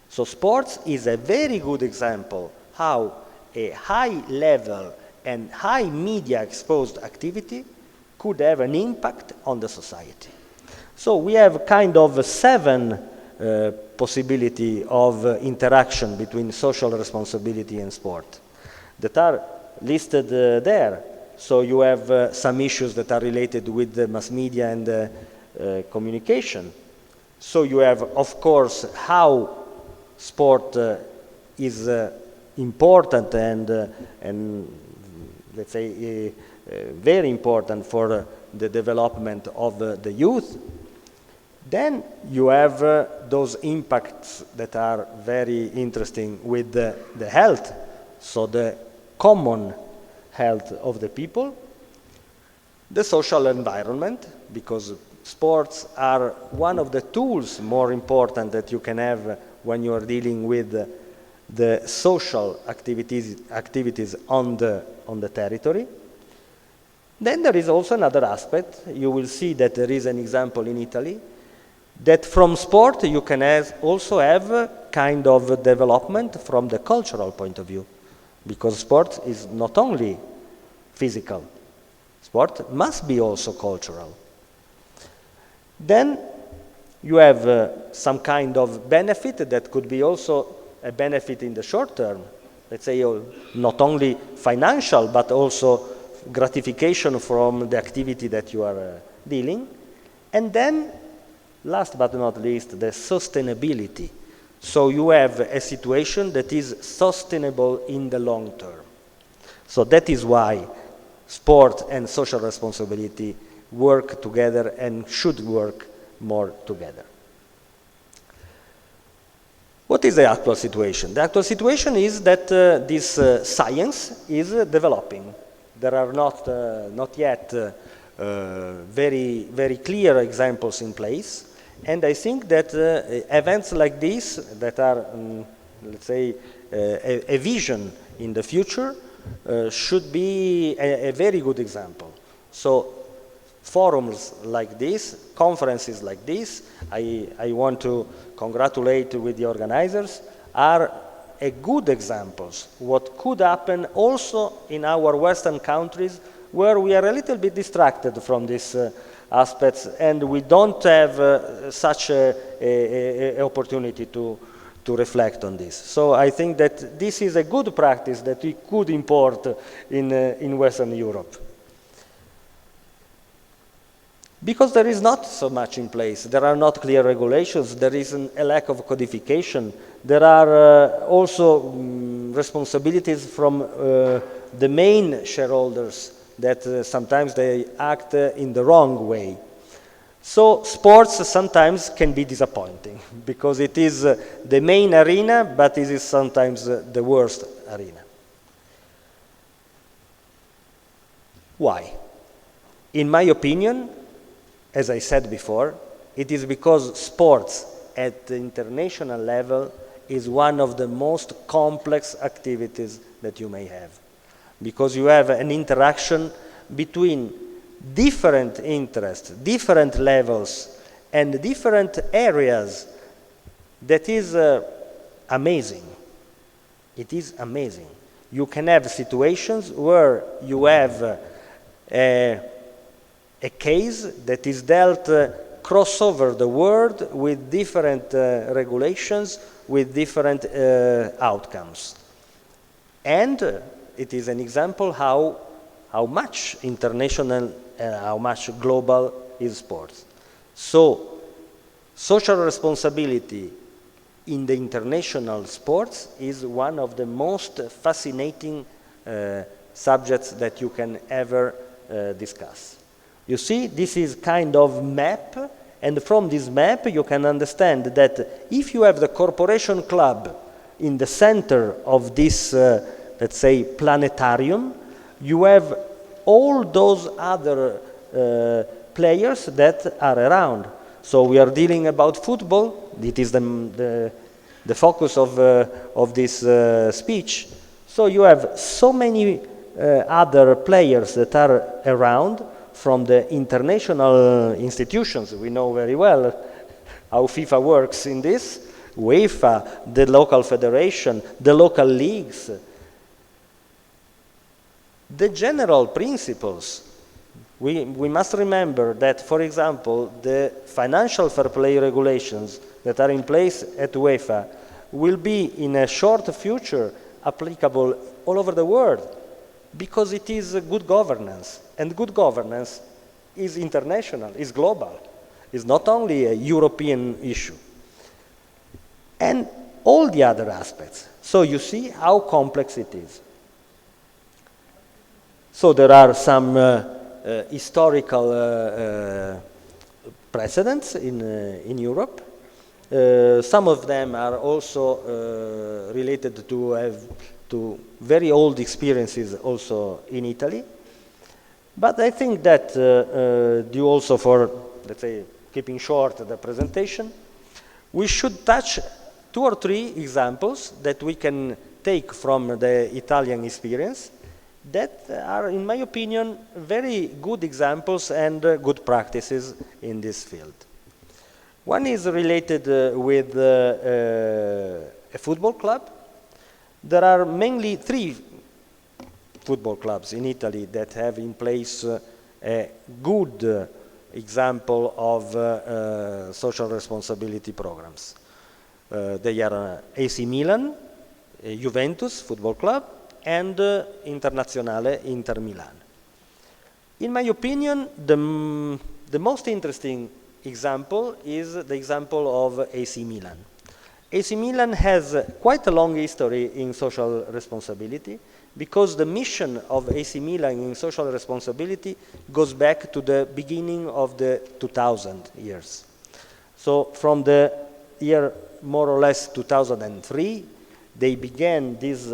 So sports is a very good example how a high level and high media exposed activity could have an impact on the society. So we have kind of 7 possibility of interaction between social responsibility and sport that are listed there. So you have some issues that are related with the mass media and communication. So you have, of course, how sport is important and let's say very important for the development of the youth. Then you have those impacts that are very interesting with the health, so the common health of the people, the social environment, because sports are one of the tools more important that you can have when you are dealing with the social activities on the territory. Then there is also another aspect. You will see that there is an example in Italy that from sport you can also have kind of development from the cultural point of view, because sport is not only physical. Sport must be also cultural. Then you have some kind of benefit that could be also a benefit in the short term. Let's say not only financial, but also gratification from the activity that you are dealing. And then, last but not least, the sustainability. So you have a situation that is sustainable in the long term. So that is why sport and social responsibility work together and should work more together. What is the actual situation? The actual situation is that this science is developing. There are not yet very, very clear examples in place. And I think that events like this that are, let's say, a vision in the future should be a very good example. So forums like this, conferences like this, I want to congratulate with the organizers, are a good examples what could happen also in our Western countries, where we are a little bit distracted from these aspects, and we don't have such a opportunity to reflect on this. So I think that this is a good practice that we could import in Western Europe. Because there is not so much in place. There are not clear regulations. There is a lack of codification. There are also responsibilities from the main shareholders that sometimes they act in the wrong way. So sports sometimes can be disappointing because it is the main arena, but it is sometimes the worst arena. Why? In my opinion, as I said before, it is because sports at the international level is one of the most complex activities that you may have. Because you have an interaction between different interests, different levels, and different areas that is amazing. It is amazing. You can have situations where you have a case that is dealt cross over the world with different regulations, with different outcomes. And it is an example how much international, how much global is sports. So, social responsibility in the international sports is one of the most fascinating subjects that you can ever discuss. You see, this is kind of map, and from this map you can understand that if you have the corporation club in the center of this, let's say, planetarium, you have all those other players that are around. So we are dealing about football. It is the focus of this speech. So you have so many other players that are around from the international institutions. We know very well how FIFA works in this. UEFA, the local federation, the local leagues. The general principles. We must remember that, for example, the financial fair play regulations that are in place at UEFA will be in a short future applicable all over the world because it is good governance. And good governance is international, is global. It's not only a European issue. And all the other aspects. So you see how complex it is. So there are some historical precedents in Europe. Some of them are also related to very old experiences also in Italy. But I think that due also for, let's say, keeping short the presentation, we should touch 2 or 3 examples that we can take from the Italian experience that are, in my opinion, very good examples and good practices in this field. One is related with a football club. There are mainly 3 football clubs in Italy that have in place a good example of social responsibility programs. They are AC Milan, Juventus Football Club, and Internazionale Inter Milan. In my opinion, the most interesting example is the example of AC Milan. AC Milan has quite a long history in social responsibility because the mission of AC Milan in social responsibility goes back to the beginning of the 2000 years. So from the year more or less 2003, they began this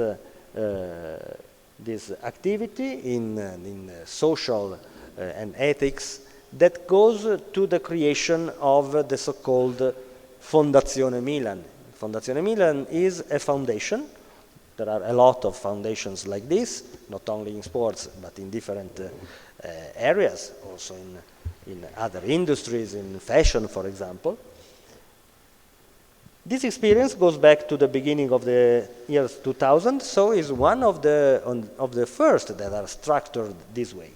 activity in social and ethics that goes to the creation of the so-called Fondazione Milan. Fondazione Milan is a foundation. There are a lot of foundations like this, not only in sports, but in different areas, also in other industries, in fashion, for example. This experience goes back to the beginning of the years 2000, so is one of the first that are structured this way.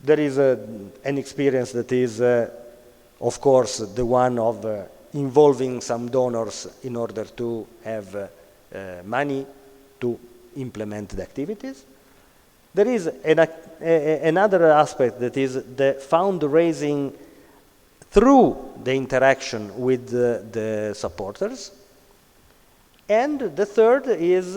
There is an experience that is, of course, the one of involving some donors in order to have money to implement the activities. There is another aspect that is the fundraising through the interaction with the supporters. And the third is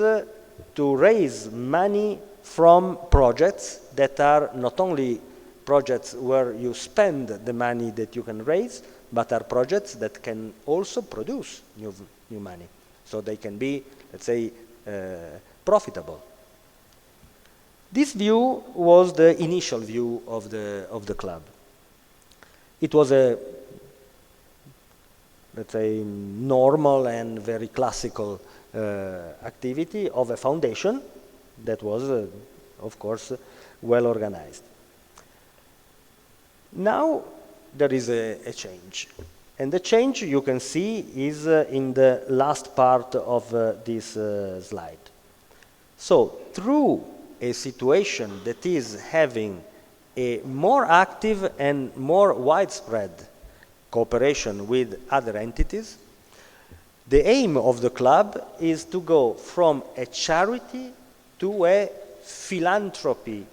to raise money from projects that are not only projects where you spend the money that you can raise, but are projects that can also produce new money. So they can be, let's say, profitable. This view was the initial view of the club. It was a, let's say, normal and very classical activity of a foundation that was, of course, well organized. Now there is a change. And the change you can see is in the last part of this slide. So through a situation that is having a more active and more widespread cooperation with other entities, the aim of the club is to go from a charity to a philanthropy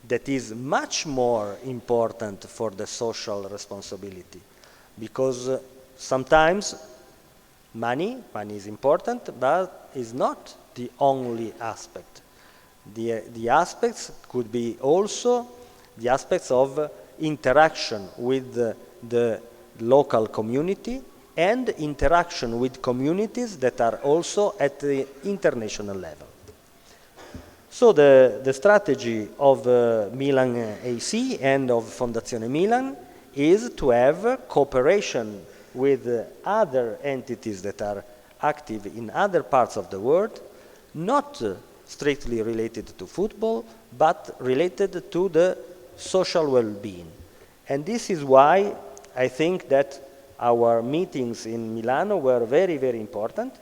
that is much more important for the social responsibility, because sometimes money is important, but is not the only aspect. The aspects could be also the aspects of interaction with the local community and interaction with communities that are also at the international level. So the strategy of Milan AC and of Fondazione Milan is to have cooperation with other entities that are active in other parts of the world, not strictly related to football, but related to the social well-being. And this is why I think that our meetings in Milano were very, very important,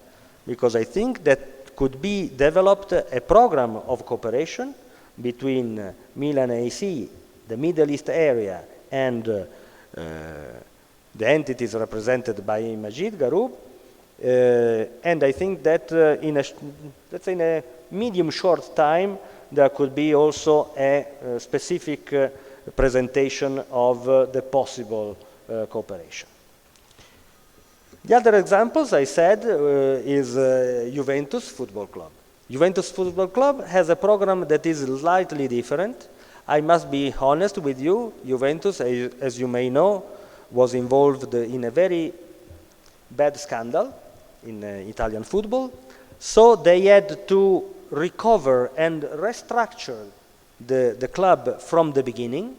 because I think that could be developed a program of cooperation between Milan AC, the Middle East area, and the entities represented by Majid Garoub. And I think that let's say in a medium short time, there could be also a specific presentation of the possible cooperation. The other examples I said is Juventus Football Club. Juventus Football Club has a program that is slightly different. I must be honest with you, Juventus, as you may know, was involved in a very bad scandal in Italian football. So they had to recover and restructure the club from the beginning.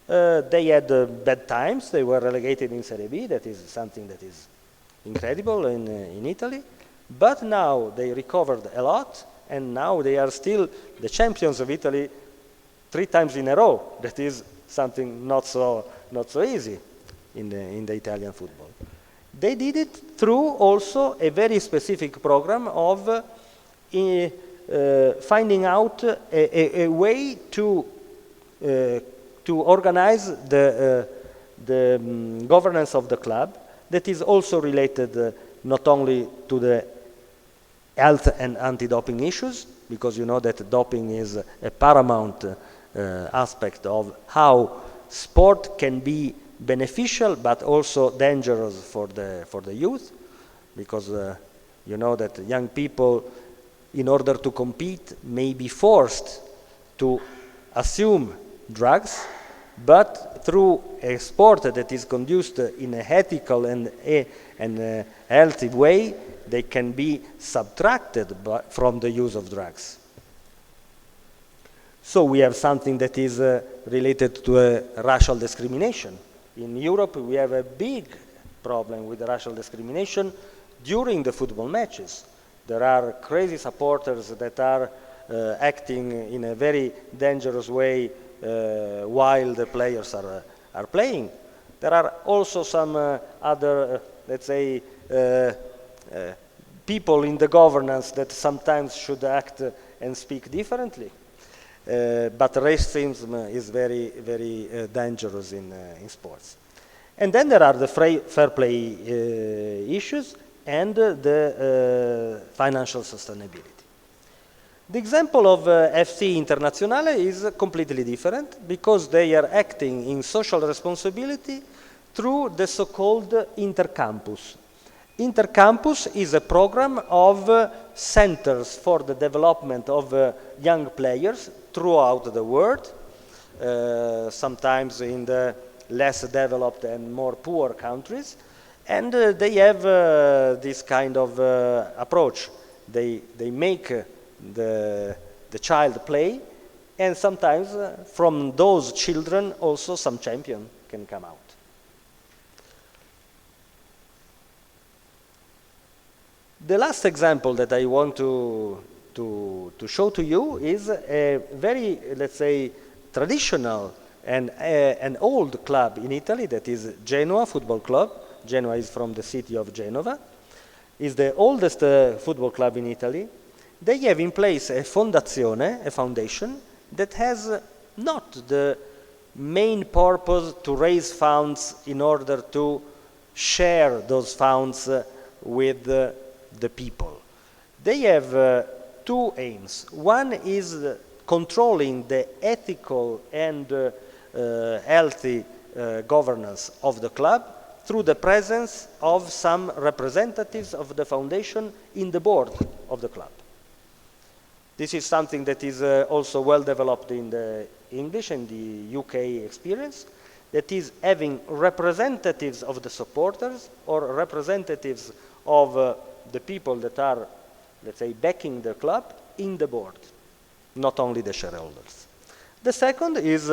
They had bad times. They were relegated in Serie B. That is something that is incredible in Italy. But now they recovered a lot, and now they are still the champions of Italy 3 times in a row. That is something not so easy in the Italian football. They did it through also a very specific program of finding out a way to organize the governance of the club that is also related not only to the health and anti-doping issues, because you know that doping is a paramount aspect of how sport can be beneficial but also dangerous for the youth, because you know that young people, in order to compete, may be forced to assume drugs, but through a sport that is conducted in an ethical and healthy way, they can be subtracted from the use of drugs. So we have something that is related to racial discrimination. In Europe, we have a big problem with racial discrimination during the football matches. There are crazy supporters that are acting in a very dangerous way while the players are playing. There are also some other, let's say, people in the governance that sometimes should act and speak differently. But racism is very, very dangerous in sports. And then there are the fair play issues and the financial sustainability. The example of FC Internazionale is completely different, because they are acting in social responsibility through the so-called Intercampus. Intercampus is a program of centers for the development of young players throughout the world, sometimes in the less developed and more poor countries, and they have this kind of approach. They make the the child play, and sometimes from those children also some champion can come out. The last example that I want to show to you is a very, let's say, traditional and an old club in Italy, that is Genoa Football Club. Genoa is from the city of Genova. Is the oldest football club in Italy. They have in place a fondazione, a foundation, that has not the main purpose to raise funds in order to share those funds with the people. They have two aims. One is controlling the ethical and healthy governance of the club through the presence of some representatives of the foundation in the board of the club. This is something that is also well developed in the English and the UK experience, that is having representatives of the supporters or representatives of the people that are, let's say, backing the club in the board, not only the shareholders. The second is,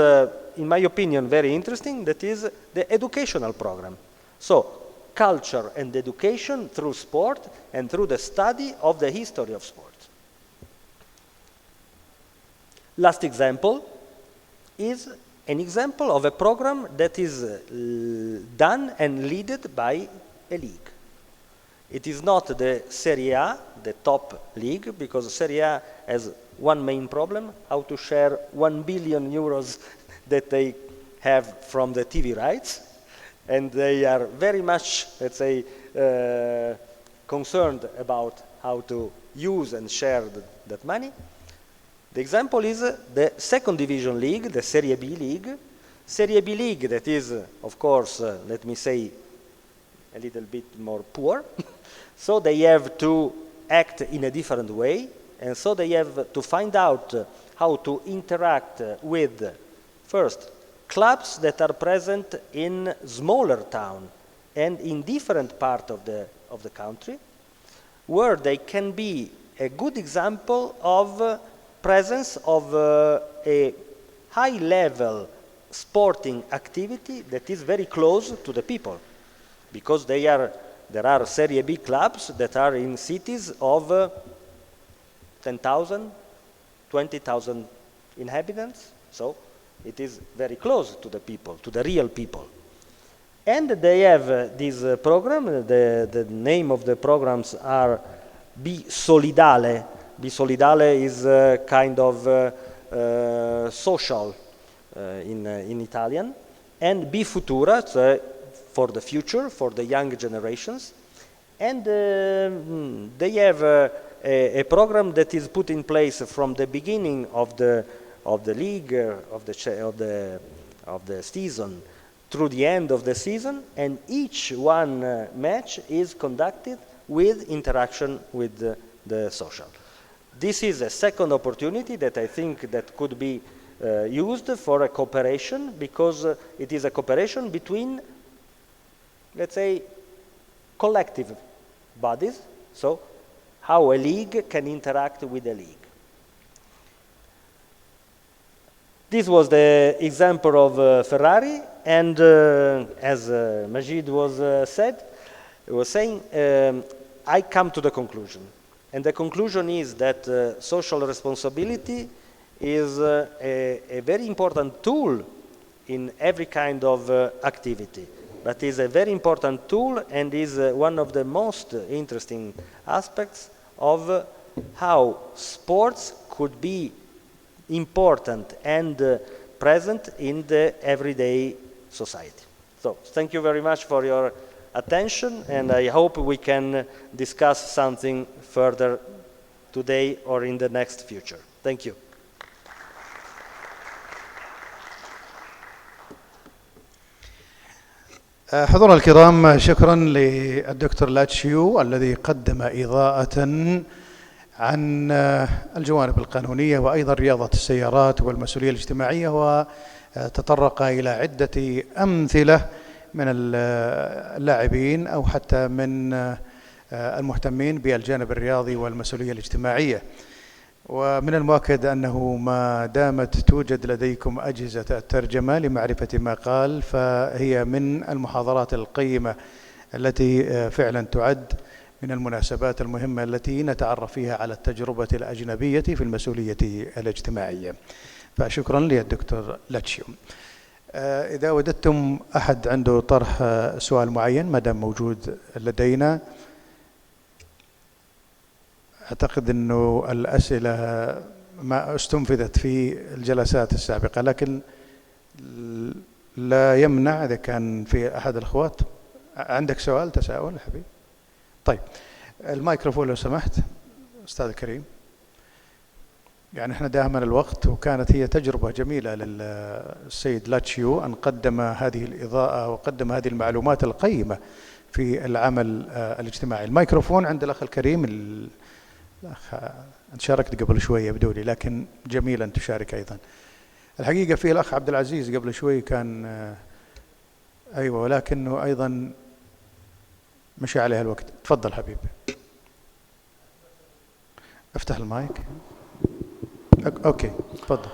in my opinion, very interesting, that is the educational program. So, culture and education through sport and through the study of the history of sport. Last example is an example of a program that is done and led by a league. It is not the Serie A, the top league, because Serie A has one main problem, how to share 1 billion euros that they have from the TV rights. And they are very much, let's say, concerned about how to use and share that money. The example is the second division league, the Serie B league. Serie B league that is, of course, let me say, a little bit more poor. So they have to act in a different way. And so they have to find out how to interact with, first, clubs that are present in smaller towns and in different parts of the country, where they can be a good example of presence of a high-level sporting activity that is very close to the people, because there are Serie B clubs that are in cities of 10,000, 20,000 inhabitants, so it is very close to the people, to the real people. And they have this program, the name of the programs are Be Solidale. Be Solidale is a kind of social in Italian, and Be Futura, for the future, for the young generations. And they have a program that is put in place from the beginning of the league, of the season, through the end of the season, and each one match is conducted with interaction with the social. This is a second opportunity that I think that could be used for a cooperation, because it is a cooperation between, let's say, collective bodies, so how a league can interact with a league. This was the example of Ferrari, and as Majid was saying, I come to the conclusion. And the conclusion is that social responsibility is a very important tool in every kind of activity, but is a very important tool and is one of the most interesting aspects of how sports could be important and present in the everyday society. So, thank you very much for your attention, and I hope we can discuss something further today or in the next future. Thank you. حضور الكرام، شكرا للدكتور لاتشيو الذي قدم إضاءة عن الجوانب القانونية وأيضا رياضة السيارات والمسؤولية الاجتماعية، وتطرق إلى عدة أمثلة من اللاعبين أو حتى من المهتمين بالجانب الرياضي والمسؤولية الاجتماعية. ومن المؤكد أنه ما دامت توجد لديكم أجهزة الترجمة لمعرفة ما قال، فهي من المحاضرات القيمة التي فعلا تعد من المناسبات المهمة التي نتعرف فيها على التجربة الأجنبية في المسؤولية الاجتماعية. فشكرا للدكتور لاتشيو. إذا وددتم أحد عنده طرح سؤال معين ما دام موجود لدينا. أعتقد أنه الأسئلة ما استنفذت في الجلسات السابقة، لكن لا يمنع إذا كان في أحد الأخوات عندك سؤال تساؤل حبيبي. طيب الميكروفون لو سمحت أستاذ الكريم. يعني احنا دائما الوقت، وكانت هي تجربة جميلة للسيد لاتشيو أن قدم هذه الإضاءة وقدم هذه المعلومات القيمة في العمل الاجتماعي. الميكروفون عند الأخ الكريم. الأخ أنت شاركت قبل شوية بدولي، لكن جميل أن تشارك أيضا. الحقيقة في الأخ عبد العزيز قبل شوي كان أيوة، ولكنه أيضا مشي عليها الوقت. تفضل حبيبي، افتح المايك. Okay, تفضل.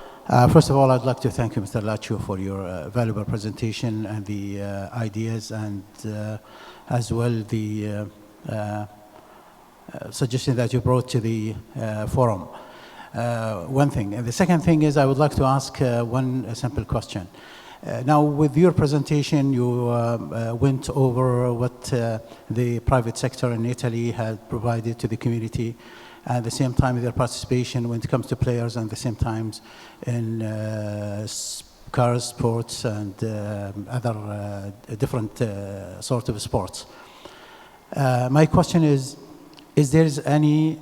First of all, I'd like to thank you, Mr. Laccio, for your valuable presentation and the ideas, and as well the suggestion that you brought to the forum. One thing. And the second thing is I would like to ask one simple question. Now, with your presentation, you went over what the private sector in Italy had provided to the community, at the same time their participation when it comes to players, and the same times in cars, sports, and other different sort of sports. My question is there any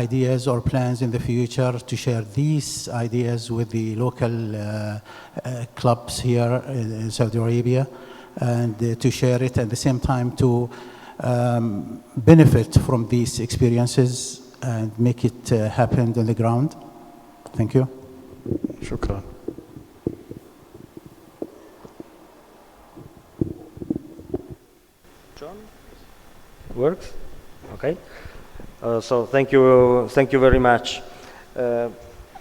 ideas or plans in the future to share these ideas with the local clubs here in Saudi Arabia, and to share it at the same time to benefit from these experiences and make it happen on the ground? Thank you. شكرا. John? Works? Okay. So thank you very much.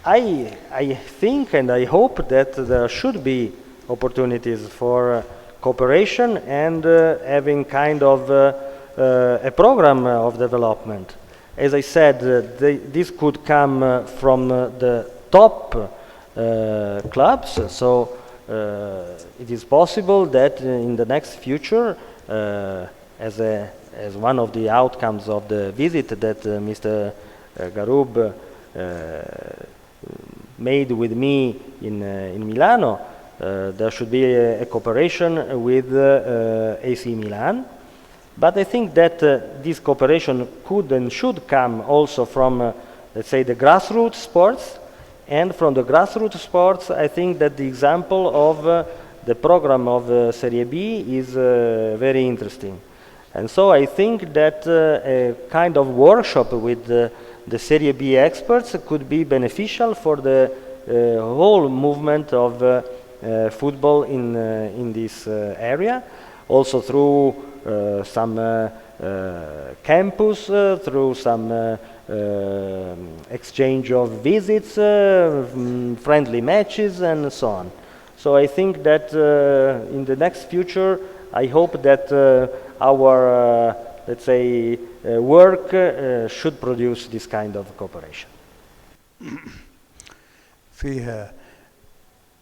I think and I hope that there should be opportunities for cooperation and having kind of a program of development. As I said, this could come from the top clubs, so it is possible that in the next future, as one of the outcomes of the visit that Mr. Garoub made with me in Milano, there should be a cooperation with AC Milan. But I think that this cooperation could and should come also from, let's say, the grassroots sports. And from the grassroots sports, I think that the example of the program of Serie B is very interesting. And so I think that a kind of workshop with the Serie B experts could be beneficial for the whole movement of football in this area, also through some campus, through some exchange of visits, friendly matches, and so on. So I think that in the next future, I hope that our, let's say, work should produce this kind of cooperation.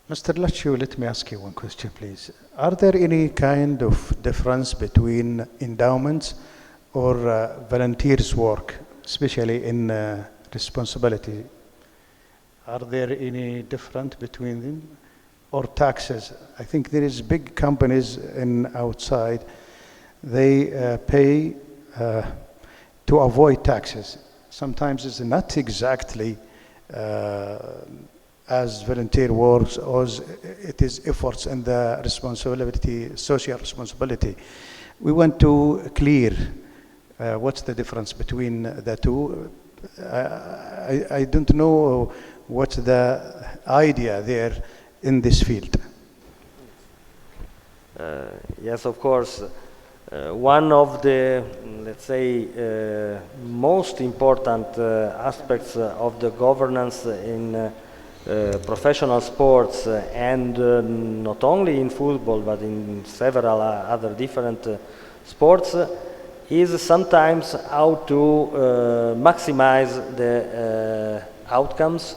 Mr. Laccio, let me ask you one question, please. Are there any kind of difference between endowments or volunteers' work, especially in responsibility? Are there any difference between them? Or taxes? I think there is big companies in outside, they pay to avoid taxes. Sometimes it's not exactly as volunteer works, or it is efforts and the responsibility, social responsibility. We want to clear what's the difference between the two. I don't know what's the idea there in this field. Yes, of course. One of the, let's say, most important aspects of the governance in professional sports and not only in football but in several other different sports is sometimes how to maximize the outcomes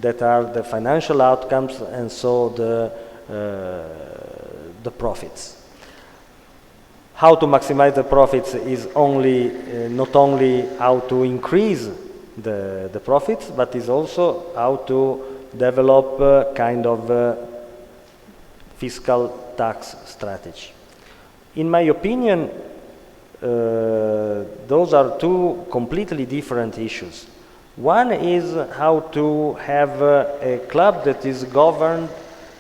that are the financial outcomes and so the profits. How to maximize the profits is only not only how to increase the profits, but is also how to develop a kind of fiscal tax strategy. In my opinion, those are two completely different issues. One is how to have a club that is governed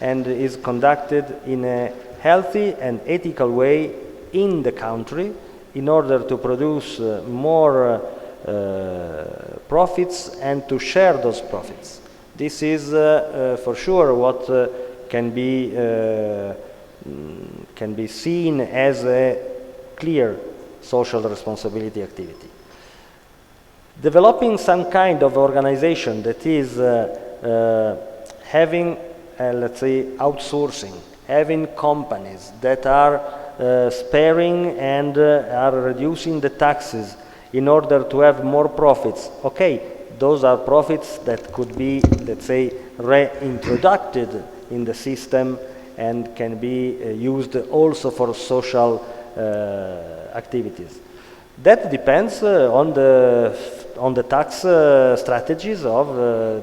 and is conducted in a healthy and ethical way in the country in order to produce more profits and to share those profits. This is for sure what can be seen as a clear social responsibility activity. Developing some kind of organization that is having, let's say, outsourcing, having companies that are sparing and are reducing the taxes in order to have more profits. Okay, those are profits that could be, let's say, reintroduced in the system and can be used also for social activities. That depends on the tax strategies of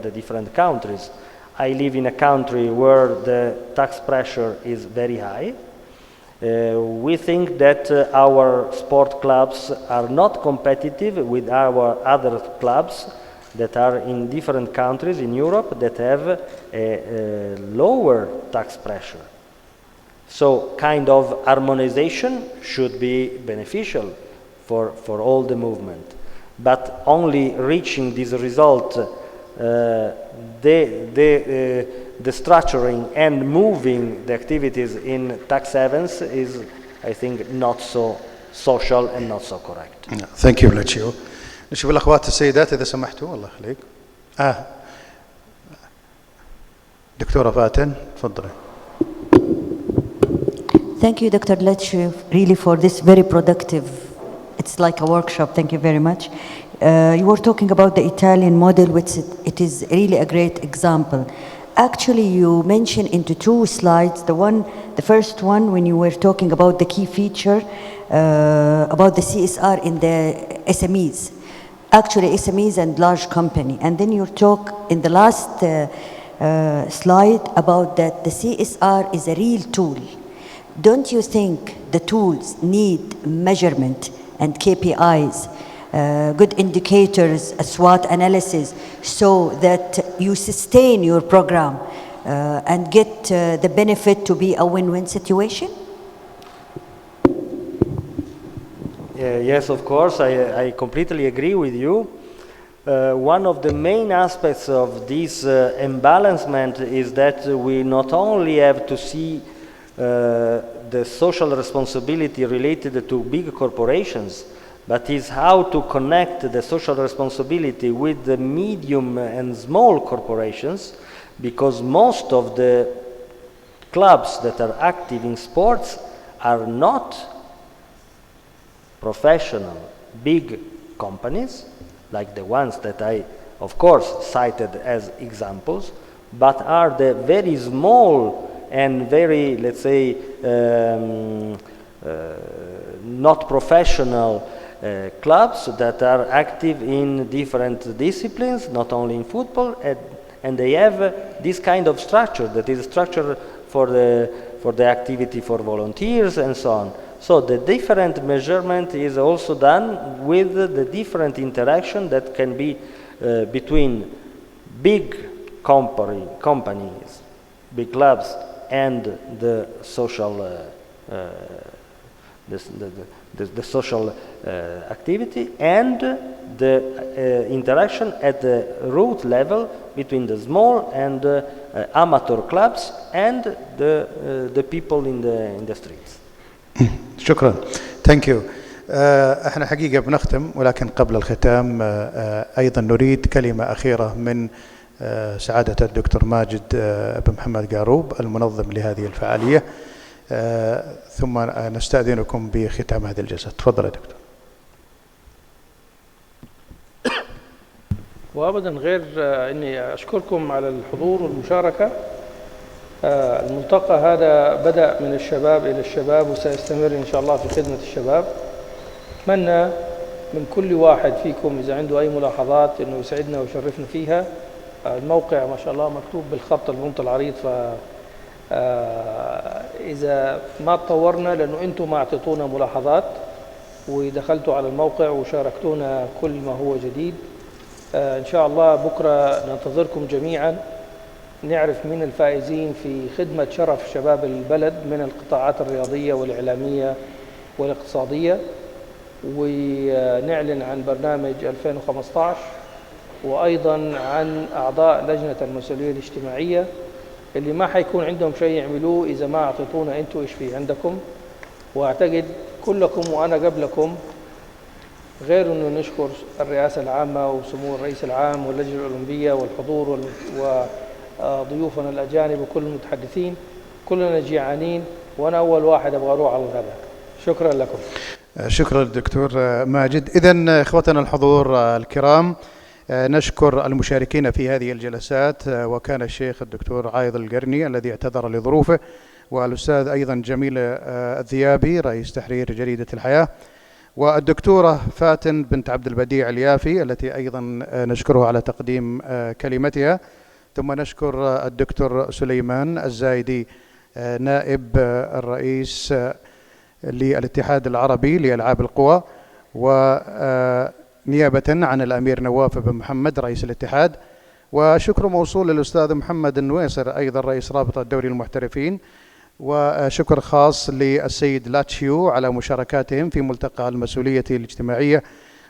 the different countries. I live in a country where the tax pressure is very high. We think that our sport clubs are not competitive with our other clubs that are in different countries in Europe that have a lower tax pressure. So kind of harmonization should be beneficial for all the movement. But only reaching this result, the structuring and moving the activities in tax havens is, I think, not so social and not so correct. Thank you, لاتشيو. نشوف الأخوات السيدات إذا سمحتوا. الله يخليك. دكتورة فاتن تفضلي. Thank you, Dr. Lecce, really for this very productive, it's like a workshop, thank you very much. You were talking about the Italian model, which it is really a great example. Actually, you mentioned into two slides, the first one when you were talking about the key feature, about the CSR in the SMEs. Actually, SMEs and large company. And then you talk in the last slide about that the CSR is a real tool. Don't you think the tools need measurement and KPIs, good indicators, a SWOT analysis, so that you sustain your program and get the benefit to be a win-win situation? Yes, of course, I completely agree with you. One of the main aspects of this imbalancement is that we not only have to see the social responsibility related to big corporations, but is how to connect the social responsibility with the medium and small corporations, because most of the clubs that are active in sports are not professional big companies, like the ones that I, of course, cited as examples, but are the very small and very, let's say, not professional clubs that are active in different disciplines, not only in football, and they have this kind of structure that is structure for the activity for volunteers and so on. So the different measurement is also done with the different interaction that can be between big companies, big clubs, and the social the social activity, and the interaction at the root level between the small and amateur clubs and the people in the streets. شكرا. ثانك يو. احنا حقيقة بنختم، ولكن قبل الختام ايضا نريد كلمة اخيرة من سعادة الدكتور ماجد بن محمد قاروب المنظم لهذه الفعالية، ثم نستأذنكم بختام هذه الجلسة. تفضل يا دكتور. وابدا غير اني اشكركم على الحضور والمشاركه. الملتقى هذا بدأ من الشباب الى الشباب وسيستمر ان شاء الله في خدمه الشباب. اتمنى من كل واحد فيكم اذا عنده اي ملاحظات انه يسعدنا ويشرفنا فيها. الموقع ما شاء الله مكتوب بالخط البنط العريض، ف اذا ما تطورنا لانه انتم ما اعطيتونا ملاحظات ودخلتوا على الموقع وشاركتونا كل ما هو جديد. إن شاء الله بكرة ننتظركم جميعا نعرف من الفائزين في خدمة شرف شباب البلد من القطاعات الرياضية والإعلامية والاقتصادية، ونعلن عن برنامج 2015 وأيضا عن أعضاء لجنة المسؤولية الاجتماعية اللي ما حيكون عندهم شيء يعملوه إذا ما أعطيتونا أنتوا إيش في عندكم. وأعتقد كلكم وأنا قبلكم غير أنه نشكر الرئاسة العامة وسمو الرئيس العام واللجنة الأولمبية والحضور وضيوفنا الأجانب وكل المتحدثين. كلنا جيعانين وأنا أول واحد أبغى أروح على الغداء. شكرا لكم. شكرا دكتور ماجد. إذن إخوتنا الحضور الكرام، نشكر المشاركين في هذه الجلسات، وكان الشيخ الدكتور عايض القرني الذي اعتذر لظروفه، والأستاذ أيضا جميل الذيابي رئيس تحرير جريدة الحياة، والدكتورة فاتن بنت عبد البديع اليافي التي أيضا نشكره على تقديم كلمتها. ثم نشكر الدكتور سليمان الزايدي نائب الرئيس للاتحاد العربي لألعاب القوى، ونيابة عن الأمير نواف بن محمد رئيس الاتحاد. وشكر موصول للأستاذ محمد النويصر أيضا رئيس رابطة دوري المحترفين. وشكر خاص للسيد لاتشيو على مشاركاتهم في ملتقى المسؤولية الاجتماعية.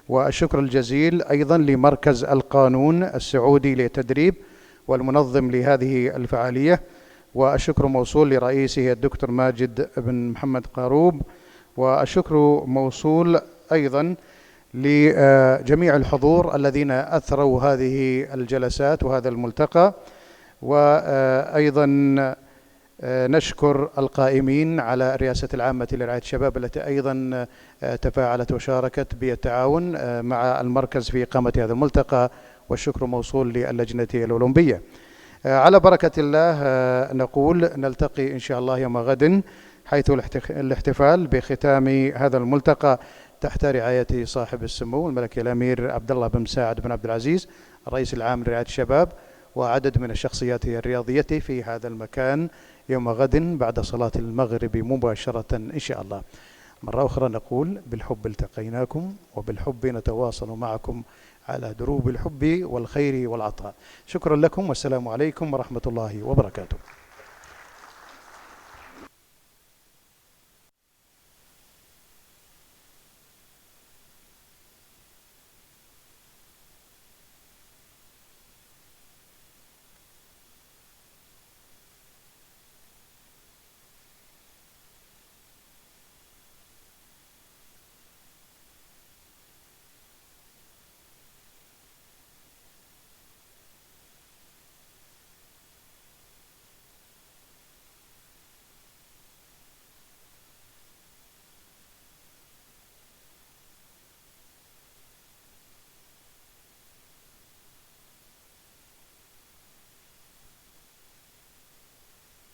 والشكر الجزيل أيضا لمركز القانون السعودي للتدريب والمنظم لهذه الفعالية. والشكر موصول لرئيسه الدكتور ماجد بن محمد قاروب. والشكر موصول أيضا لجميع الحضور الذين أثروا هذه الجلسات وهذا الملتقى. وأيضا نشكر القائمين على الرئاسة العامة لرعاية الشباب التي أيضا تفاعلت وشاركت بالتعاون مع المركز في إقامة هذا الملتقى. والشكر موصول للجنة الأولمبية. على بركة الله نقول نلتقي إن شاء الله يوم غد، حيث الاحتفال بختام هذا الملتقى تحت رعاية صاحب السمو الملكي الأمير عبد الله بن مساعد بن عبد العزيز الرئيس العام لرعاية الشباب، وعدد من الشخصيات الرياضية في هذا المكان يوم غد بعد صلاة المغرب مباشرة إن شاء الله. مرة أخرى نقول بالحب التقيناكم وبالحب نتواصل معكم على دروب الحب والخير والعطاء. شكرا لكم والسلام عليكم ورحمة الله وبركاته.